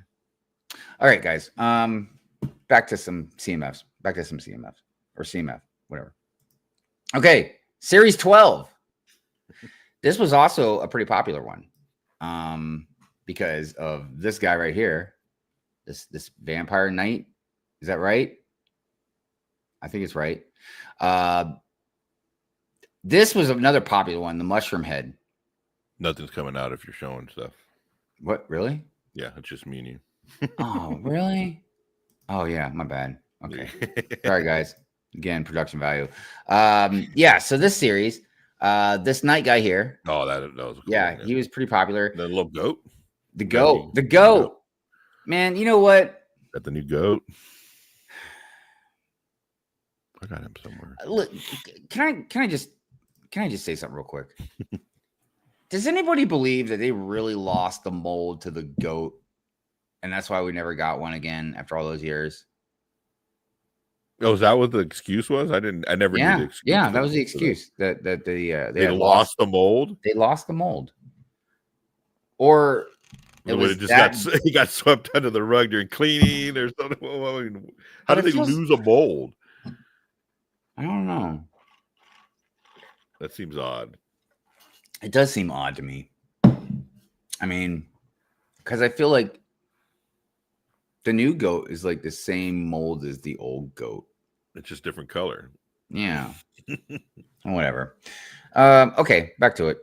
All right, guys. back to some CMFs. Back to some CMFs or CMF, whatever. Okay, Series 12. This was also a pretty popular one, because of this guy right here, this Vampire Knight. Is that right? I think it's right. This was another popular one, the Mushroom Head. Nothing's coming out if you're showing stuff. What, really? Yeah, it's just me and you. Oh, really? Oh, yeah, my bad. Okay. Sorry, guys. Again, production value. Yeah, so this series, this Knight guy here. Oh, that was cool. Yeah, he was pretty popular. The little goat. The goat. Man, you know what? Got the new goat. I got him somewhere. Look, can I just say something real quick? Does anybody believe that they really lost the mold to the goat, and that's why we never got one again after all those years? Oh, is that what the excuse was? I never knew the excuse. Yeah, that was the excuse that they lost the mold. They lost the mold, or he got swept under the rug during cleaning or something. How did they lose a mold? I don't know. That seems odd. It does seem odd to me. I mean, because I feel like the new goat is like the same mold as the old goat. It's just different color. Yeah. Whatever. Okay, back to it.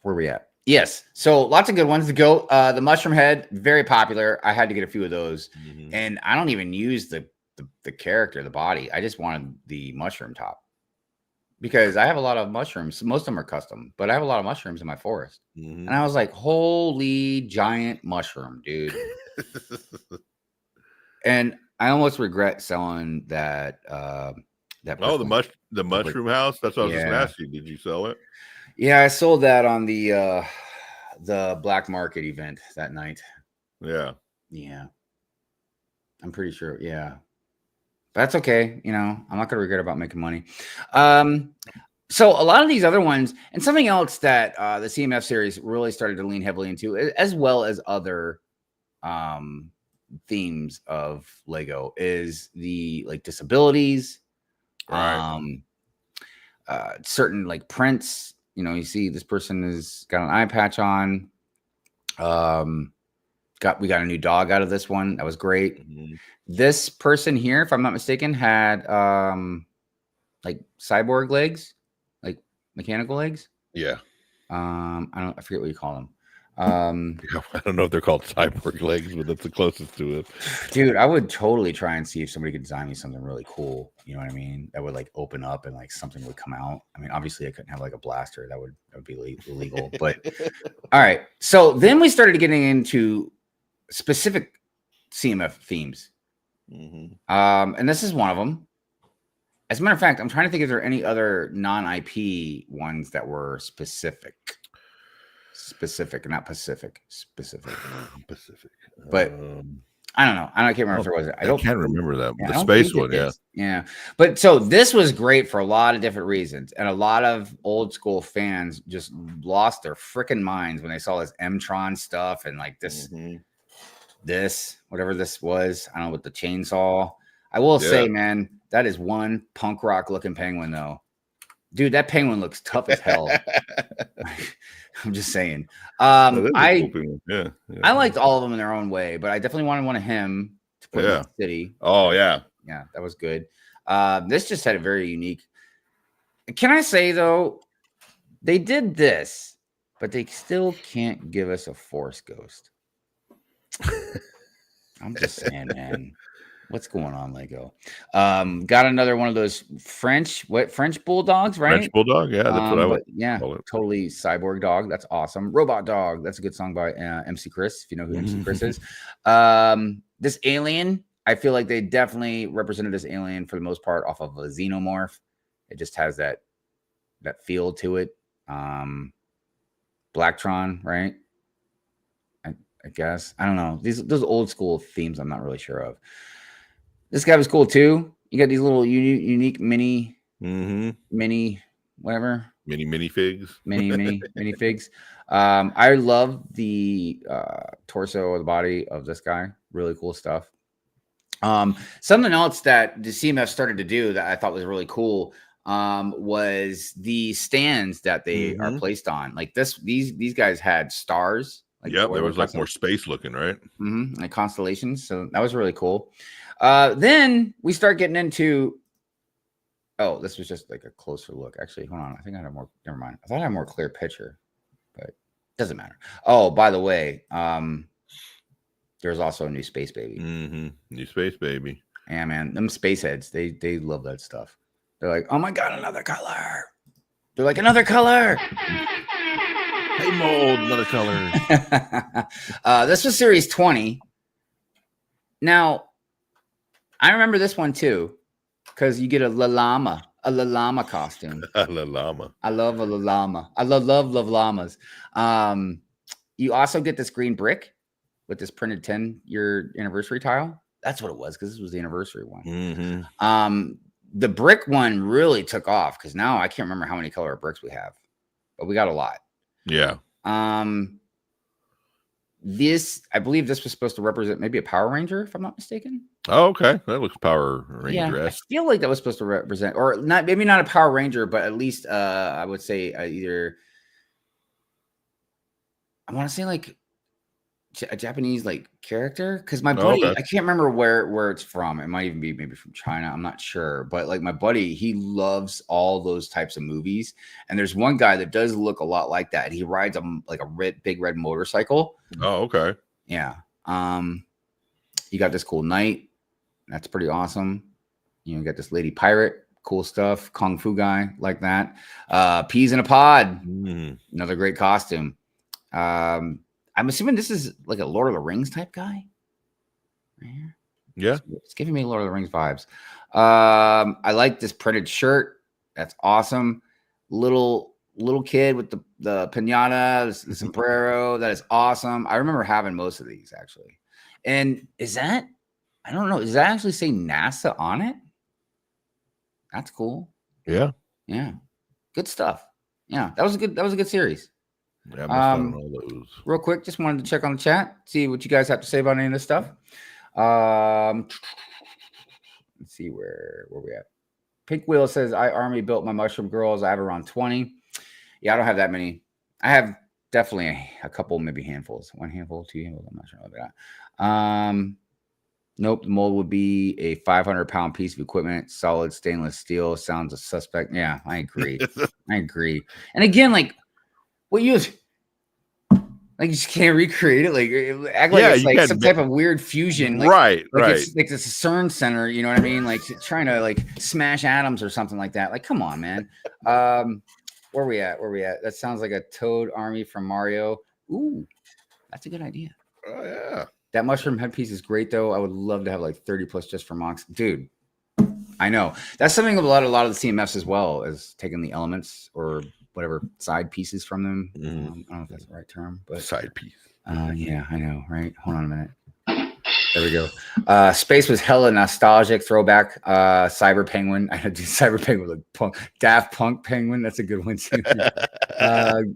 Where are we at? Yes. So lots of good ones. The goat, the Mushroom Head, very popular. I had to get a few of those. Mm-hmm. And I don't even use the character, the body. I just wanted the mushroom top. Because I have a lot of mushrooms. Most of them are custom, but I have a lot of mushrooms in my forest. Mm-hmm. And I was like, holy giant mushroom, dude. And I almost regret selling that. The mushroom house. That's what I was just asking. Did you sell it? Yeah, I sold that on the black market event that night. Yeah. Yeah. I'm pretty sure. Yeah. That's okay. You know, I'm not going to regret about making money. So a lot of these other ones, and something else that the CMF series really started to lean heavily into, as well as other themes of Lego, is the like disabilities, right. Certain like prints. You know, you see this person has got an eye patch on. We got a new dog out of this one. That was great. Mm-hmm. This person here, if I'm not mistaken, had like cyborg legs, like mechanical legs. Yeah. I forget what you call them. I don't know if they're called cyborg legs, but that's the closest to it. Dude, I would totally try and see if somebody could design me something really cool. You know what I mean? That would like open up and like something would come out. I mean, obviously I couldn't have like a blaster. That would be illegal. But all right. So then we started getting into specific CMF themes. Mm-hmm. And this is one of them. As a matter of fact, I'm trying to think if there are any other non-IP ones that were specific, not Pacific, specific. But I don't know. I can't remember if there was. I can't remember that. Yeah, the space one, yeah. But so this was great for a lot of different reasons, and a lot of old school fans just lost their freaking minds when they saw this M-Tron stuff and like this. Mm-hmm. This, whatever this was, I don't know, with the chainsaw. I will say, man, that is one punk rock looking penguin, though. Dude, that penguin looks tough as hell. I'm just saying. I liked all of them in their own way, but I definitely wanted one of him to put in the city. Oh, yeah. Yeah, that was good. This just had a very unique. Can I say, though, they did this, but they still can't give us a Force Ghost. I'm just saying, man. What's going on, Lego? Got another one of those French bulldogs, right? French bulldog, yeah, that's what I would call it. Totally cyborg dog. That's awesome. Robot dog. That's a good song by MC Chris, if you know who MC Chris is. This alien, I feel like they definitely represented this alien for the most part off of a xenomorph. It just has that feel to it. Blacktron, right? I guess. I don't know. Those old school themes I'm not really sure of. This guy was cool too. You got these little unique mini whatever. Mini figs. Mini figs. I love the torso or the body of this guy. Really cool stuff. Something else that the CMF started to do that I thought was really cool was the stands that they are placed on. Like these guys had stars. Like there was like more space looking, right? Like constellations. So that was really cool. Then we start getting into. Oh, this was just like a closer look. Actually, hold on. I think I had a more. Never mind. I thought I had a more clear picture, but it doesn't matter. Oh, by the way, there's also a new Space Baby. New Space Baby. Yeah, man. Them space heads, they love that stuff. They're like, oh my god, another color. They're like, another color. Hey, mold, another color. This was series 20. Now, I remember this one too, because you get a llama costume. A llama. I love a llama. I love llamas. You also get this green brick with this printed 10-year anniversary tile. That's what it was, because this was the anniversary one. The brick one really took off, because now I can't remember how many color bricks we have, but we got a lot. Yeah. This, I believe this was supposed to represent maybe a Power Ranger, if I'm not mistaken. Oh, okay. That looks Power Ranger. Yeah, I feel like that was supposed to represent, or not, maybe not a Power Ranger, but at least I would say either, I want to say like a Japanese like character, because my buddy, I can't remember where it's from. It might even be maybe from China. I'm not sure, but like my buddy, he loves all those types of movies, and there's one guy that does look a lot like that. He rides like a big red motorcycle. Oh, okay. Yeah. You got this cool knight. That's pretty awesome. You got this lady pirate. Cool stuff. Kung Fu guy like that. Peas in a pod. Another great costume. I'm assuming this is like a Lord of the Rings type guy. Right here. Yeah. It's giving me Lord of the Rings vibes. I like this printed shirt. That's awesome. Little kid with the piñata, the sombrero. That is awesome. I remember having most of these actually. And is that, I don't know, does that actually say NASA on it? That's cool. Yeah. Yeah. Good stuff. Yeah. That was a good series. Yeah, all those. Real quick, just wanted to check on the chat, see what you guys have to say about any of this stuff. Let's see where we at. Pink Wheel says, I Army built my mushroom girls. I have around 20. Yeah, I don't have that many. I have definitely a couple, maybe handfuls. 1 handful, 2 handfuls. I'm not sure about that. Nope, the mold would be a 500-pound piece of equipment, solid stainless steel. Sounds a suspect. Yeah, I agree. I agree. And again, like, what you just can't recreate it, like act like it's like some type of weird fusion, like, right? It's like this CERN center, you know what I mean? Like trying to like smash atoms or something like that. Like, come on, man. Where we at? That sounds like a Toad army from Mario. Ooh, that's a good idea. Oh yeah, that mushroom headpiece is great though. I would love to have like 30 plus just for monks, dude. I know that's something a lot of the CMFs as well, as taking the elements or whatever side pieces from them. I don't know if that's the right term, but side piece. Yeah, I know, right? Hold on a minute. There we go. Space was hella nostalgic. Throwback. Cyber Penguin. I had to do Cyber Penguin with Punk. Daft Punk Penguin. That's a good one too. Let's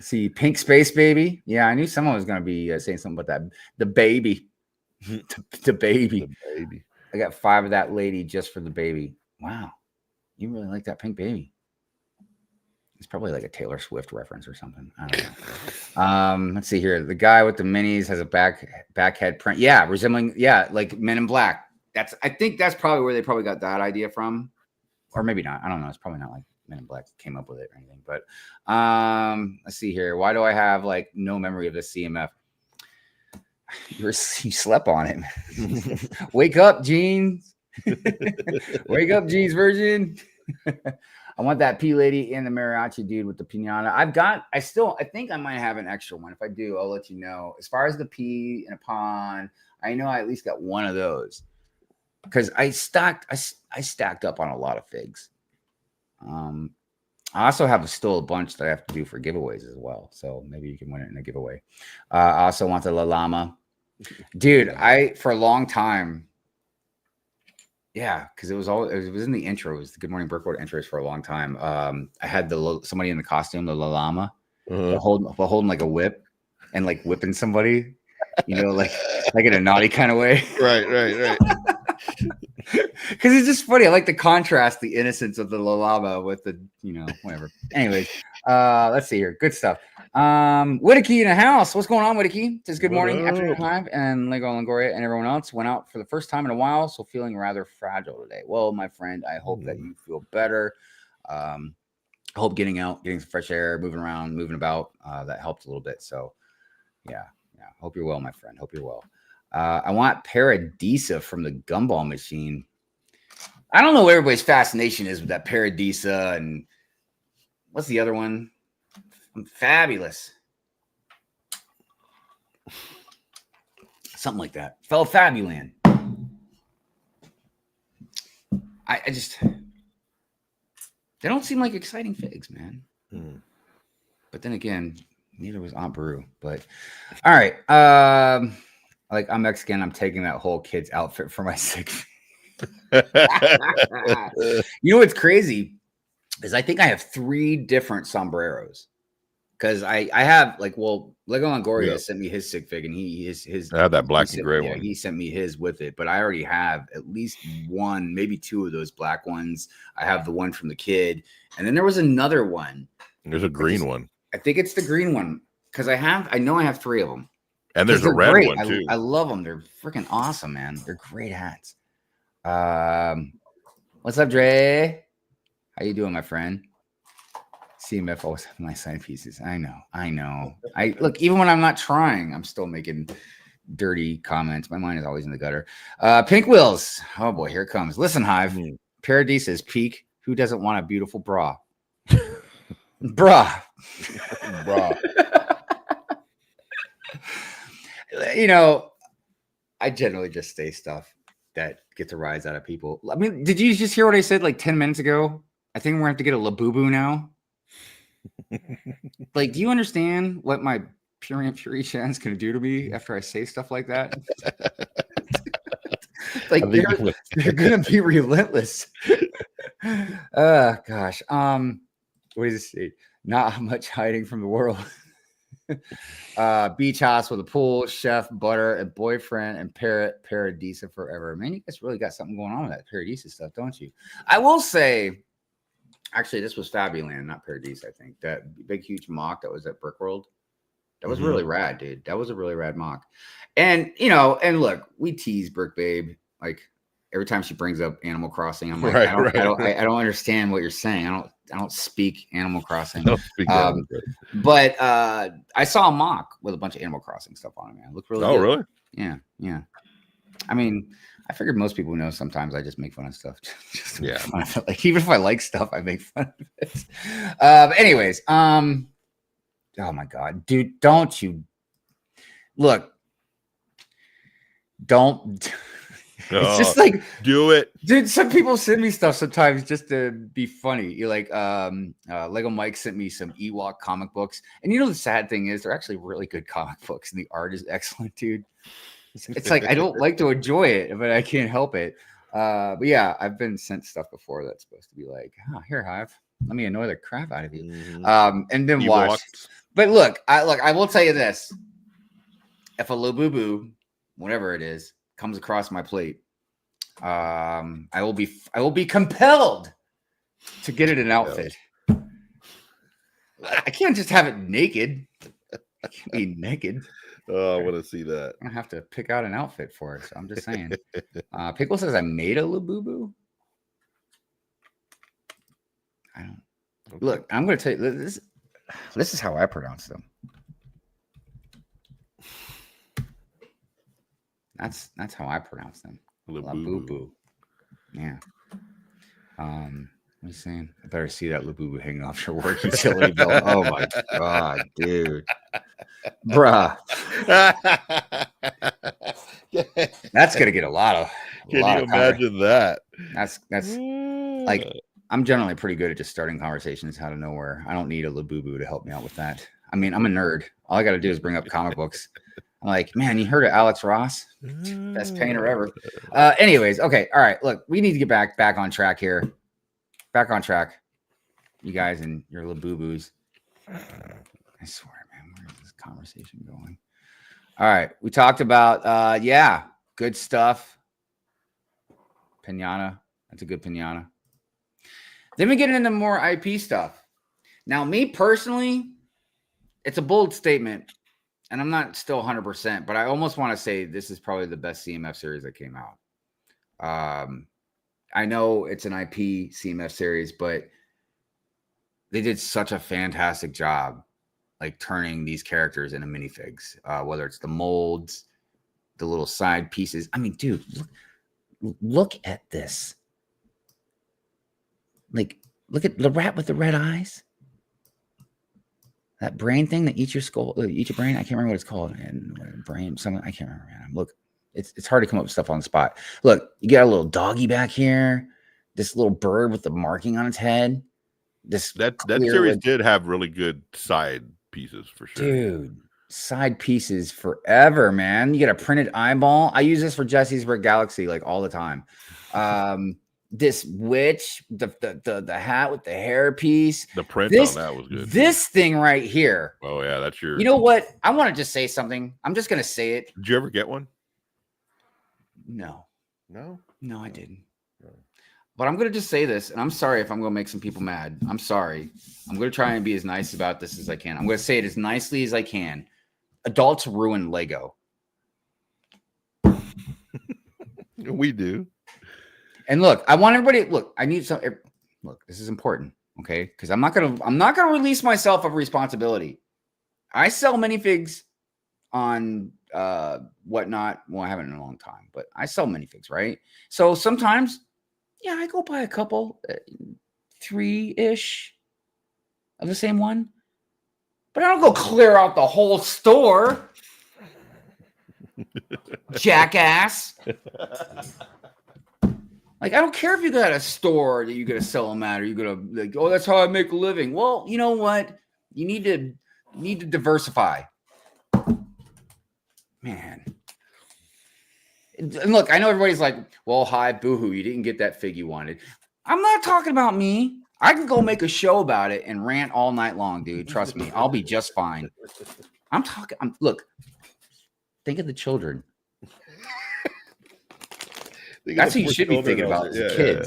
see, Pink Space Baby. Yeah, I knew someone was going to be saying something about that. The baby. the baby. The baby. I got 5 of that lady just for the baby. Wow. You really like that pink baby. It's probably like a Taylor Swift reference or something. I don't know. Let's see here. The guy with the minis has a backhead print. Yeah, resembling, like Men in Black. I think that's probably where they probably got that idea from. Or maybe not. I don't know. It's probably not like Men in Black came up with it or anything. But let's see here. Why do I have like no memory of this CMF? You slept on it. Wake up, Jeans. Wake up, Jeans Virgin. I want that P lady and the mariachi dude with the piñata. I think I might have an extra one. If I do, I'll let you know. As far as the P and a pond, I know I at least got one of those because I stacked up on a lot of figs. I also have still a bunch that I have to do for giveaways as well. So maybe you can win it in a giveaway. I also want the llama. Dude, for a long time. Yeah, because it was in the intro. It was the Good Morning Brickworld intros for a long time. I had somebody in the costume, the llama, holding like a whip and like whipping somebody, like in a naughty kind of way. Right. Because it's just funny. I like the contrast, the innocence of the Lalama with the, whatever. Anyways, let's see here. Good stuff. Whittaky in the house. What's going on, Whittaky? Says good morning, afternoon, Hive, and Lego Longoria and everyone else went out for the first time in a while, so feeling rather fragile today. Well, my friend, I hope that you feel better. I hope getting out, getting some fresh air, moving around, moving about, that helped a little bit. So, yeah. Hope you're well, my friend. Hope you're well. I want Paradisa from the Gumball Machine. I don't know what everybody's fascination is with that Paradisa and what's the other one? Fabulous. Something like that. Fellow Fabuland. I just, they don't seem like exciting figs, man. But then again, neither was Aunt Beru. But all right. Like I'm Mexican. I'm taking that whole kid's outfit for my sick. You know what's crazy is I think I have 3 different sombreros because I have Lego Longoria sent me his sig fig and his I have that black and gray one. He sent me his with it, but I already have at least 1, maybe 2 of those black ones. I have the one from the kid, and then there was another one. There's a green one. I think it's the green one because I know I have 3 of them. And there's a red one too. I love them. They're freaking awesome, man. They're great hats. What's up, Dre? How you doing, my friend? CMF always have nice sign pieces. I know. I look, even when I'm not trying, I'm still making dirty comments. My mind is always in the gutter. Pink Wheels. Oh boy, here it comes. Listen, Hive. Paradise is peak. Who doesn't want a beautiful bra? Bra. I generally just say stuff that gets a rise out of people. I mean, did you just hear what I said like 10 minutes ago? I think we're gonna have to get a Labubu now. Like, do you understand what my Purient Fury Chan's gonna do to me after I say stuff like that? Like they're gonna be relentless. Gosh. What does it say? Not much hiding from the world. Beach house with a pool, chef, butter, and boyfriend, and Paradisa forever. Man, you guys really got something going on with that Paradisa stuff, don't you? I will say, actually, this was Fabuland, not Paradisa. I think that big, huge mock that was at Brickworld. That was really rad, dude. That was a really rad mock. And and look, we tease Brick Babe like every time she brings up Animal Crossing. I'm like, I don't understand what you're saying. I don't speak Animal Crossing. But I saw a mock with a bunch of Animal Crossing stuff on it, man. It looked really good. Oh, really? Yeah. I mean, I figured most people know sometimes I just make fun of stuff. Just make fun of it. Like, even if I like stuff, I make fun of it. Anyways, oh my God, dude, don't you look, don't. It's just like, do it, dude. Some people send me stuff sometimes just to be funny. You're like, Lego Mike sent me some Ewok comic books, and the sad thing is they're actually really good comic books, and the art is excellent, dude. It's like I don't like to enjoy it, but I can't help it. But yeah, I've been sent stuff before that's supposed to be like, here, Hive, let me annoy the crap out of you, and then watch. But look, I will tell you this: if a Labubu, whatever it is, comes across my plate, I will be compelled to get it an outfit. I can't just have it naked. I can't be naked. Oh, I want to see that. I have to pick out an outfit for it. So I'm just saying. Pickle says I made a Labubu. I don't. Okay. Look, I'm going to tell you this. This is how I pronounce them. That's how I pronounce them. Labubu. Yeah. Let me see. I better see that Labubu hanging off your work utility belt. Oh my God, dude. Bruh. That's gonna get a lot of. Can you imagine that? That's like, I'm generally pretty good at just starting conversations out of nowhere. I don't need a Labubu to help me out with that. I mean, I'm a nerd. All I got to do is bring up comic books. I'm like, man, you heard of Alex Ross? Best painter ever. Anyways, okay, all right. Look, we need to get back on track here. Back on track, you guys and your Labubus. I swear, man, where is this conversation going? All right, we talked about, good stuff. Pinata. That's a good pinata. Then we get into more IP stuff. Now, me personally, it's a bold statement, and I'm not still 100%, but I almost want to say this is probably the best CMF series that came out. I know it's an IP CMF series, but they did such a fantastic job, like turning these characters into minifigs, whether it's the molds, the little side pieces. I mean, dude, look at this. Like, look at the rat with the red eyes. That brain thing that eats your skull, eats your brain. I can't remember what it's called. And brain, something. I can't remember, man. Look, it's hard to come up with stuff on the spot. Look, you got a little doggy back here. This little bird with the marking on its head. That series did have really good side pieces for sure. Dude, side pieces forever, man. You get a printed eyeball. I use this for Jesse's Brick Galaxy like all the time. This witch, the hat with the hair piece. The print on that was good. This thing right here. Oh yeah, that's your. You know what? I want to just say something. I'm just gonna say it. Did you ever get one? No, I didn't. No. But I'm gonna just say this, and I'm sorry if I'm gonna make some people mad. I'm sorry. I'm gonna try and be as nice about this as I can. I'm gonna say it as nicely as I can. Adults ruin Lego. We do. And look, I want everybody. Look, I need some. Look, this is important, okay? Because I'm not gonna release myself of responsibility. I sell minifigs on whatnot. Well, I haven't in a long time, but I sell minifigs, right? So sometimes, yeah, I go buy a couple, 3-ish of the same one, but I don't go clear out the whole store. Jackass. Like, I don't care if you got a store that you're going to sell them at, or you're going to like, oh, that's how I make a living. Well, you know what? You need to diversify. Man. And look, I know everybody's like, well, hi, boohoo, you didn't get that fig you wanted. I'm not talking about me. I can go make a show about it and rant all night long, dude. Trust me. I'll be just fine. Look, think of the children. That's what you should be thinking about as a kid.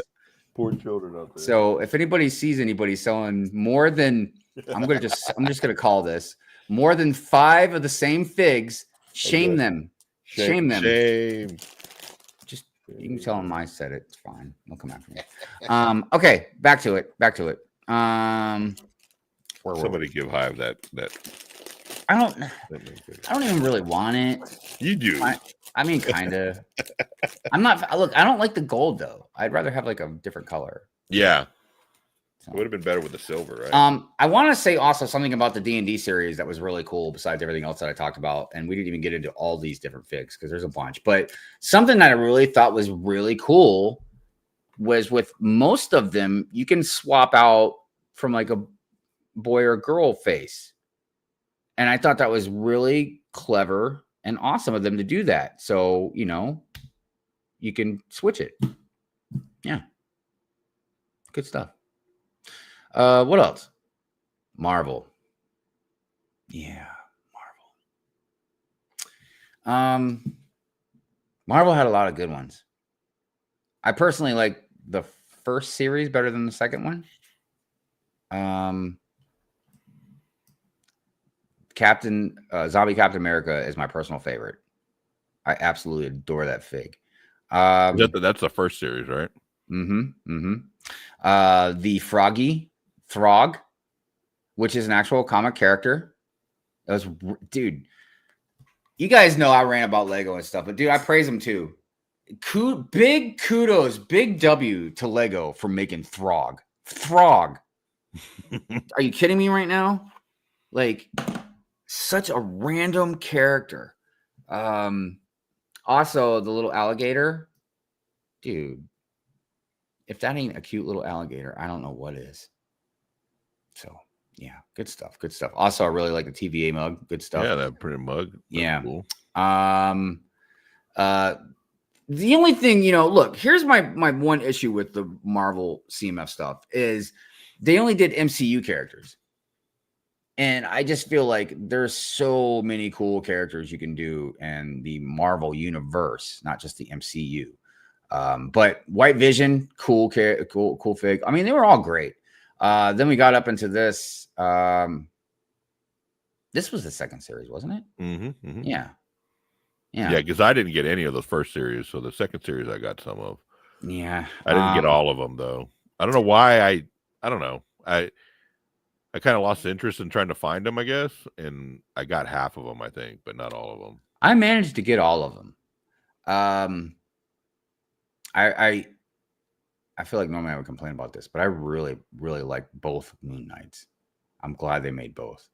Poor children out there. So if anybody sees anybody selling more than, I'm just gonna call this more than 5 of the same figs, shame them. Shame them. Shame. Just you can tell them I said it. It's fine. They'll come after me. Okay, back to it. Somebody give Hive that. I don't even really want it. You do. I mean, kind of. I'm not. Look, I don't like the gold though. I'd rather have like a different color. Yeah, So. it would have been better with the silver, right? I want to say also something about the D&D series that was really cool. Besides everything else that I talked about, and we didn't even get into all these different figs because there's a bunch. But something that I really thought was really cool was with most of them, you can swap out from like a boy or girl face, and I thought that was really clever and awesome of them to do that. So, you know, you can switch it. Yeah. Good stuff. What else? Marvel. Yeah, Marvel. Marvel had a lot of good ones. I personally like the first series better than the second one. Zombie Captain America is my personal favorite. I absolutely adore that fig. That's the first series, right? The Throg, which is an actual comic character. That was, dude. You guys know I rant about Lego and stuff, but dude, I praise them too. Big kudos, big W to Lego for making Throg. Are you kidding me right now? Like, such a random character. Also, the little alligator, dude. If that ain't a cute little alligator, I don't know what is. So, yeah, good stuff. Also, I really like the TVA mug. Good stuff. Yeah, that printed mug. That's cool. The only thing, look, here's my one issue with the Marvel CMF stuff is they only did MCU characters. And I just feel like there's so many cool characters you can do in the Marvel universe, not just the MCU. But White Vision, cool fig. I mean, they were all great. Then we got up into this. This was the second series, wasn't it? Yeah. Yeah, because I didn't get any of the first series, so the second series I got some of. Yeah, I didn't get all of them though. I don't know why. I don't know. I kind of lost interest in trying to find them, I guess, and I got half of them, I think, but not all of them. I managed to get all of them. I feel like normally I would complain about this, but I really, really like both Moon Knights. I'm glad they made both.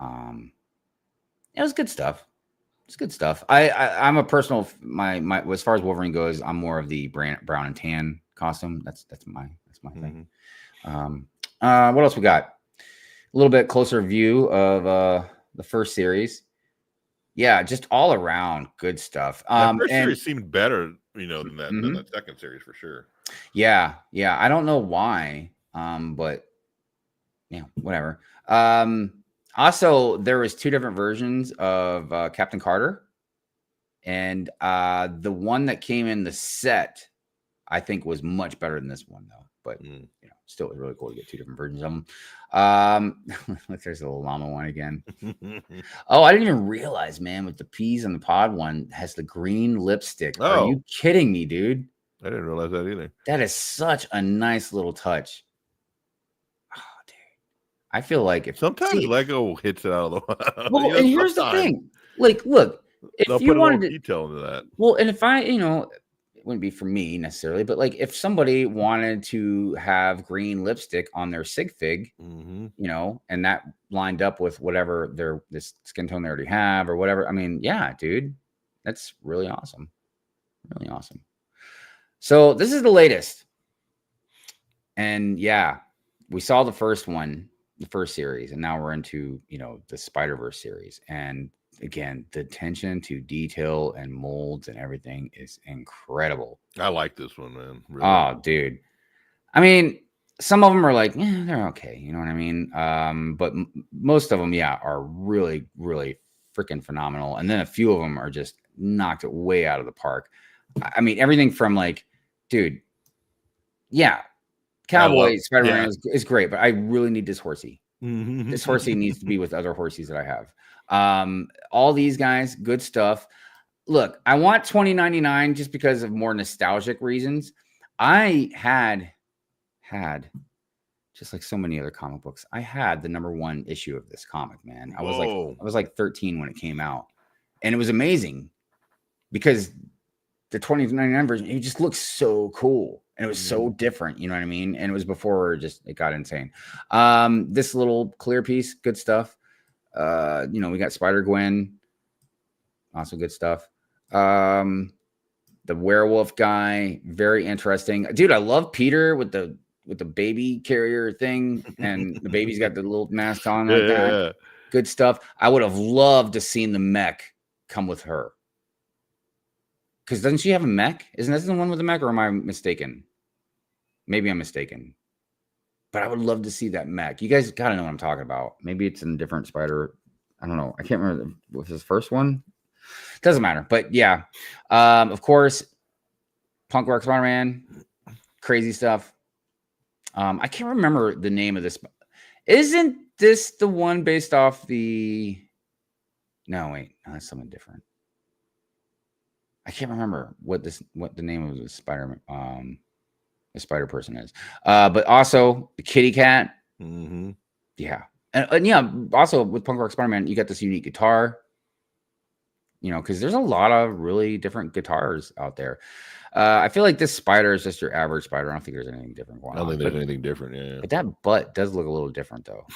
It was good stuff. It's good stuff. I'm a personal my as far as Wolverine goes, I'm more of the brown and tan costume. That's my thing. What else we got? A little bit closer view of the first series. Yeah, just all around good stuff. The first series seemed better, than that than the second series for sure. Yeah. I don't know why, but yeah, whatever. Also, there was two different versions of Captain Carter, and the one that came in the set, I think, was much better than this one, though. But still, it was really cool to get two different versions of them. Look, there's the llama one again. Oh, I didn't even realize, man, with the peas on the pod one has the green lipstick. Are you kidding me, dude? I didn't realize that either. That is such a nice little touch. I feel like if sometimes Lego hits it out of the well, and here's the thing. Like, look, if they'll you put wanted a little detail into that. Well, and if I, it wouldn't be for me necessarily, but like if somebody wanted to have green lipstick on their sig fig, and that lined up with whatever this skin tone they already have or whatever. I mean, yeah, dude, that's really awesome. Really awesome. So this is the latest. And yeah, we saw the first one. The first series, and now we're into the Spider-Verse series, and again, the attention to detail and molds and everything is incredible. I like this one, man. Really. Oh, dude. I mean, some of them are like, they're okay, you know what I mean? But most of them, are really, really freaking phenomenal. And then a few of them are just knocked it way out of the park. I mean, everything from like, dude, Cowboy Spider-Man is great, but I really need this horsey. This horsey needs to be with other horsies that I have. All these guys, good stuff. Look, I want $20.99 just because of more nostalgic reasons. I had just like so many other comic books. I had the #1 issue of this comic, man. I was like 13 when it came out, and it was amazing because the $20.99 version, it just looks so cool. And it was so different, you know what I mean? And it was before it got insane. This little clear piece, good stuff. We got Spider-Gwen, also good stuff. The werewolf guy, very interesting. Dude, I love Peter with the baby carrier thing, and the baby's got the little mask on like that. Good stuff. I would have loved to seen the mech come with her. Because doesn't she have a mech? Isn't that the one with the mech, or am I mistaken? Maybe I'm mistaken. But I would love to see that mech. You guys got to know what I'm talking about. Maybe it's in a different Spider. I don't know. I can't remember. Was this first one? Doesn't matter. But yeah. Of course, Punk Rock Spider-Man. Crazy stuff. I can't remember the name of this. Isn't this the one based off the... No, wait. No, that's something different. I can't remember what the name of the the Spider person is. But also the Kitty Cat. Yeah. And yeah, also with Punk Rock Spider-Man, you got this unique guitar. Because there's a lot of really different guitars out there. I feel like this spider is just your average spider. I don't think there's anything different going on. I don't think there's anything different, yeah. But that butt does look a little different, though.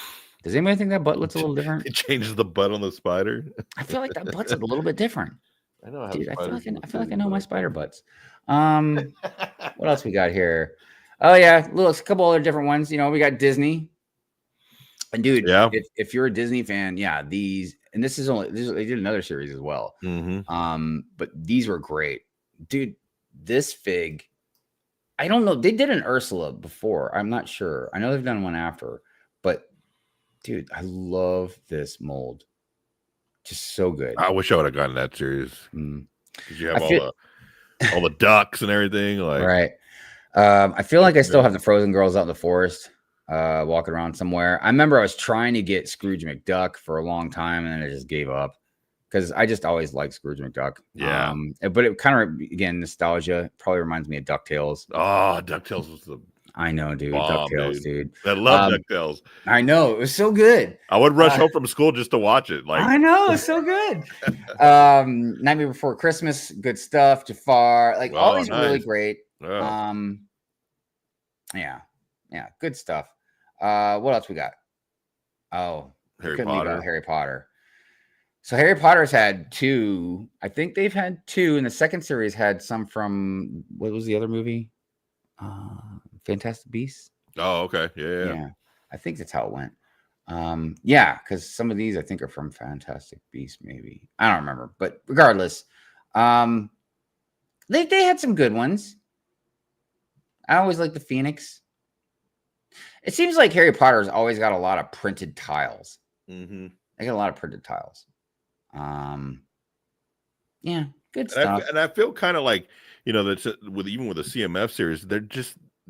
Does anybody think that butt looks a little different? It changes the butt on the spider. I feel like that butt's a little bit different. I know. Dude, I feel like I know my spider butts. What else we got here? Oh yeah, a couple other different ones. We got Disney. And dude, if you're a Disney fan, these, and this is they did another series as well. But these were great, dude. This fig, I don't know. They did an Ursula before. I'm not sure. I know they've done one after, but dude, I love this mold. Just so good. I wish I would have gotten that series. Because you have all the ducks and everything. Like, Right. I feel like I still have the Frozen girls out in the forest, walking around somewhere. I remember I was trying to get Scrooge McDuck for a long time, and then I just gave up because I just always liked Scrooge McDuck. Yeah. But it kind of, again, nostalgia. Probably reminds me of DuckTales. oh, DuckTales was the I know, dude. bomb, DuckTales, dude. I love DuckTales. I know. It was so good. I would rush home from school just to watch it. Like, I know. It's so good. Nightmare Before Christmas, good stuff. Jafar, like all these are really nice. great. yeah. Yeah, good stuff. What else we got? Oh, we Harry couldn't leave Potter. out Harry Potter. So Harry Potter's had 2. I think they've had 2, and the second series had some from what was the other movie? Fantastic Beasts. Oh, okay. Yeah. Yeah, I think that's how it went. Yeah, because some of these I think are from Fantastic Beasts, maybe. I don't remember, but regardless, they had some good ones. I always like the Phoenix. It seems like Harry Potter's always got a lot of printed tiles. Mm-hmm. They got a lot of printed tiles. Yeah, good stuff. And I feel kind of like, that's even with the CMF series,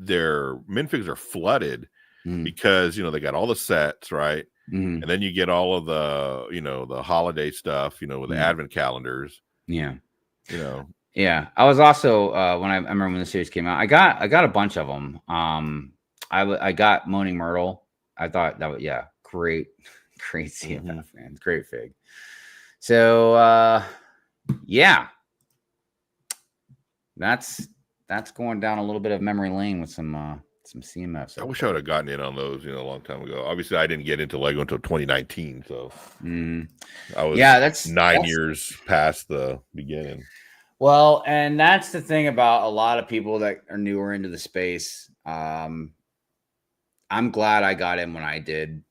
their minifigs are flooded because they got all the sets, right? Mhm. And then you get all of the the holiday stuff, with the advent calendars. Yeah. Yeah, I was also when I remember when the series came out, I got a bunch of them. I got Moaning Myrtle. I thought that was great CMF, man, great fig. So that's going down a little bit of memory lane with some CMFs. I wish I would have gotten in on those, a long time ago. Obviously, I didn't get into Lego until 2019, so I was that's 9 years past the beginning. Well, and that's the thing about a lot of people that are newer into the space. I'm glad I got in when I did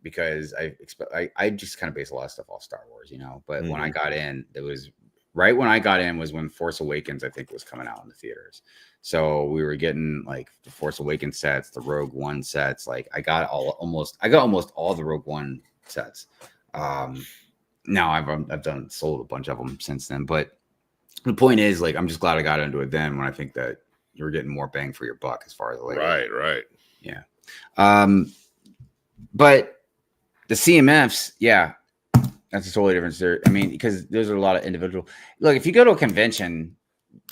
because I just kind of base a lot of stuff off Star Wars, But when I got in, it was right when I got in was when Force Awakens, I think, was coming out in the theaters. So we were getting like the Force Awakens sets, the Rogue One sets. Like I got almost all the Rogue One sets. Now I've sold a bunch of them since then, but the point is, like, I'm just glad I got into it then when I think that you're getting more bang for your buck as far as the Lego. Right. Yeah. But the CMFs, that's a totally different story. I mean, because those are a lot of individual. Look, if you go to a convention,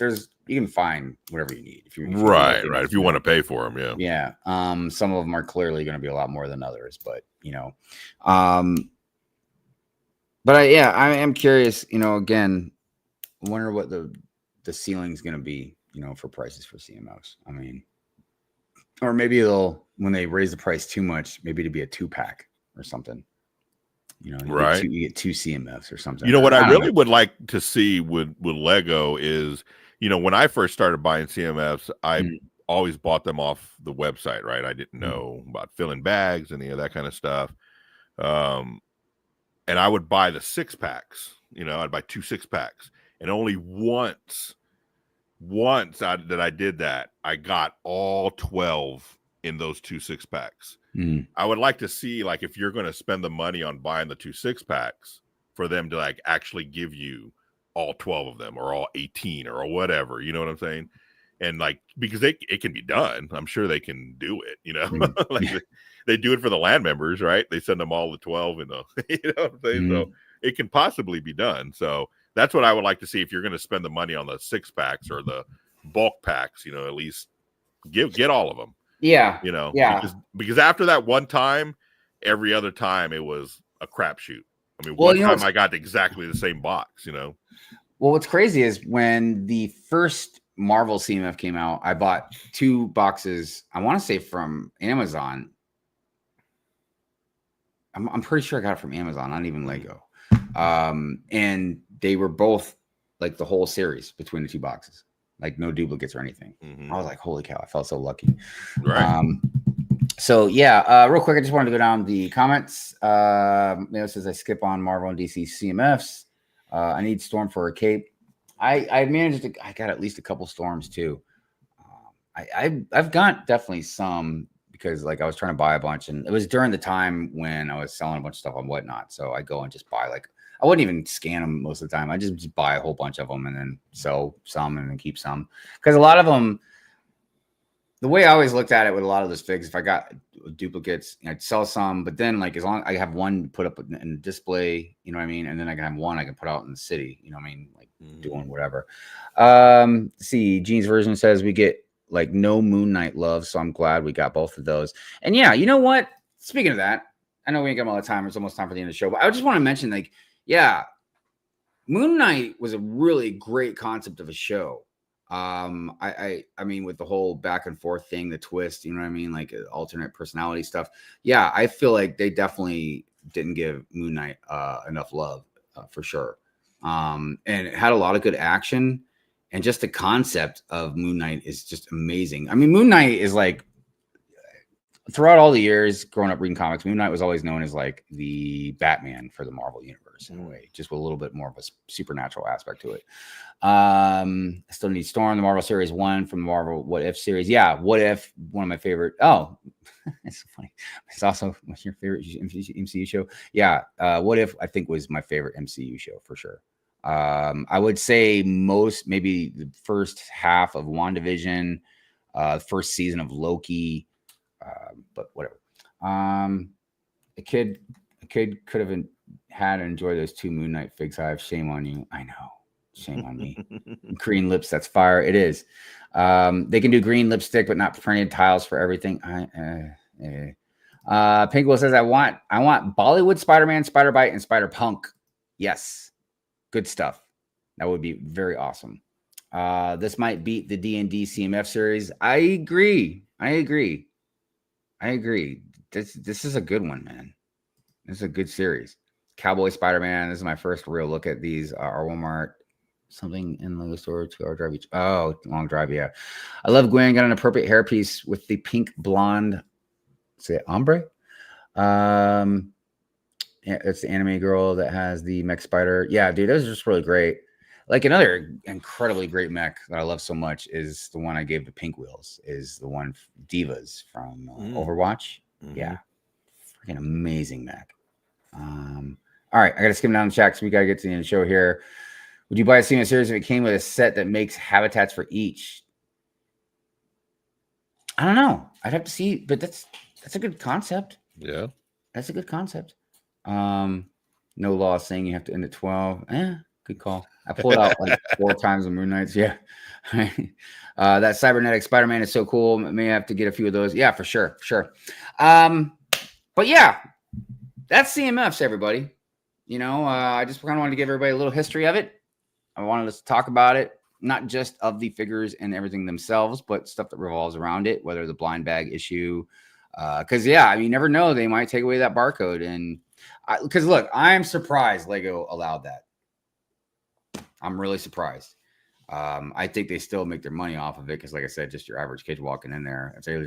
you can find whatever you need. If you right. If you want to pay for them, yeah. Some of them are clearly going to be a lot more than others, but but I am curious. Again, I wonder what the ceiling is going to be. For prices for CMOs. I mean, or maybe when they raise the price too much, maybe to be a 2-pack or something. You get 2 CMFs or something. What I really would like to see with Lego is, when I first started buying CMFs, I always bought them off the website, right? I didn't know about filling bags, any of that kind of stuff. And I would buy the 6-packs, I'd buy 2 6-packs, and only once that I did that, I got all 12 in those 2 6-packs. I would like to see, like, if you're going to spend the money on buying the 2 6-packs, for them to like actually give you all 12 of them or all 18 or whatever, you know what I'm saying? And like, because it can be done, I'm sure they can do it, like they do it for the land members, right? They send them all the 12 in the, you know what I'm saying? So it can possibly be done. So that's what I would like to see if you're going to spend the money on the 6-packs or the bulk packs, at least get all of them. Yeah. Because after that one time, every other time it was a crapshoot. I mean, one time I got exactly the same box, Well, what's crazy is when the first Marvel CMF came out, I bought 2 boxes, I want to say from Amazon. I'm pretty sure I got it from Amazon, not even Lego. And they were both like the whole series between the 2 boxes, like no duplicates or anything. I was like, holy cow, I felt so lucky. Right. So real quick, I just wanted to go down the comments. Mayo says I skip on Marvel and DC CMFs. I need Storm for a cape. I got at least a couple Storms too. I've got definitely some because like I was trying to buy a bunch, and it was during the time when I was selling a bunch of stuff on Whatnot. So I go and just buy like I wouldn't even scan them most of the time. I just buy a whole bunch of them and then sell some and then keep some because a lot of them. The way I always looked at it with a lot of those figs, if I got duplicates, I'd sell some, but then like as long as I have one put up in display, you know what I mean, and then I can have one I can put out in the city, you know what I mean, like doing whatever. See, Gene's version says we get like no Moon Knight love, so I'm glad we got both of those. And yeah, you know what? Speaking of that, I know we ain't got all the time. It's almost time for the end of the show, but I just want to mention, like, yeah, Moon Knight was a really great concept of a show. I mean, with the whole back and forth thing, the twist, you know what I mean, like alternate personality stuff. Yeah, I feel like they definitely didn't give Moon Knight enough love for sure. And it had a lot of good action, and just the concept of Moon Knight is just amazing. I mean, Moon Knight is like throughout all the years growing up reading comics, Moon Knight was always known as like the Batman for the Marvel universe in a way, just with a little bit more of a supernatural aspect to it. I still need Storm, the Marvel Series 1 from the Marvel What If series. Yeah, What If, one of my favorite. Oh, it's so funny. It's also what's your favorite MCU show? Yeah, What If I think was my favorite MCU show for sure. I would say maybe the first half of WandaVision, first season of Loki, but whatever. A kid could have had and enjoyed those 2 Moon Knight figs. I have shame on you. I know. Shame on me. Green lips, that's fire. It is. They can do green lipstick, but not printed tiles for everything. Pinkwell says, I want Bollywood Spider-Man, Spider-Bite, and Spider-Punk. Yes. Good stuff. That would be very awesome. This might beat the D&D CMF series. I agree. This is a good one, man. This is a good series. Cowboy Spider-Man. This is my first real look at these. Walmart. Something in the store, 2-hour drive each. Oh, long drive, yeah. I love Gwen. Got an appropriate hairpiece with the pink blonde. Say ombre. Yeah, it's the anime girl that has the mech spider. Yeah, dude, that was just really great. Like another incredibly great mech that I love so much is the one I gave to Pink Wheels. Is the one Divas from Overwatch. Yeah, freaking amazing mech. All right, I got to skim down the chat because we got to get to the end of the show here. Would you buy a CMS series if it came with a set that makes habitats for each? I don't know. I'd have to see, but that's a good concept. Yeah, that's a good concept. No law saying you have to end at 12. Good call. I pulled out like 4 times on Moon Knights. Yeah. That cybernetic Spider-Man is so cool. May have to get a few of those. Yeah, for sure. But yeah, that's CMFs, everybody. You know, I just kind of wanted to give everybody a little history of it. I wanted us to talk about it, not just of the figures and everything themselves, but stuff that revolves around it, whether the blind bag issue. Because, yeah, I mean, you never know. They might take away that barcode. And because, look, I'm surprised Lego allowed that. I'm really surprised. I think they still make their money off of it because, like I said, just your average kid walking in there. If they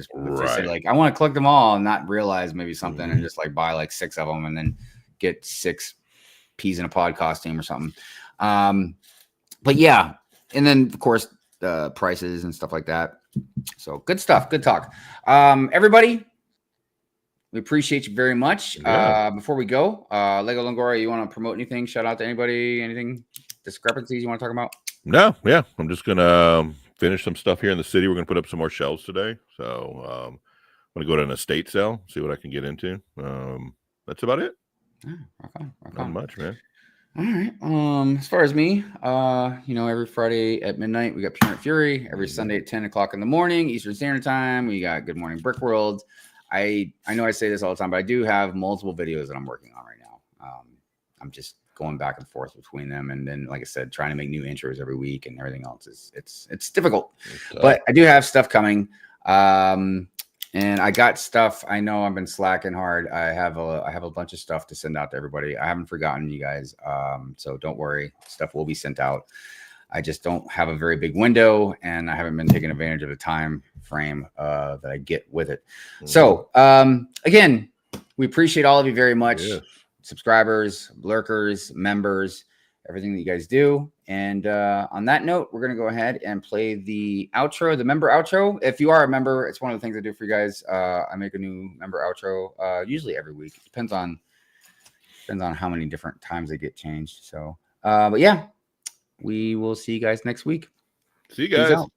say, like, I want to collect them all and not realize maybe something and just, like, buy, like, 6 of them and then get 6 peas in a pod costume or something. But yeah, and then of course the prices and stuff like that. So good stuff, good talk. Everybody, we appreciate you very much. Yeah. Before we go, Lego Longoria, you want to promote anything? Shout out to anybody? Anything discrepancies you want to talk about? No, yeah, I'm just gonna finish some stuff here in the city. We're gonna put up some more shelves today, so I'm gonna go to an estate sale, see what I can get into. That's about it. Rock on. Not much, man. All right. As far as me, you know, every Friday at midnight, we got Pure Fury. Every Sunday at 10 o'clock in the morning, Eastern Standard Time, we got Good Morning Brick World. I know I say this all the time, but I do have multiple videos that I'm working on right now. I'm just going back and forth between them. And then, like I said, trying to make new intros every week and everything else it's difficult, but I do have stuff coming. And I got stuff. I know I've been slacking hard. I have a bunch of stuff to send out to everybody. I haven't forgotten you guys. So don't worry. Stuff will be sent out. I just don't have a very big window, and I haven't been taking advantage of the time frame that I get with it. So again, we appreciate all of you very much. Yeah. Subscribers, lurkers, members, everything that you guys do. And on that note, we're going to go ahead and play the outro, the member outro. If you are a member, it's one of the things I do for you guys. I make a new member outro usually every week. It depends on how many different times they get changed. So, but yeah, we will see you guys next week. See you Peace guys. out.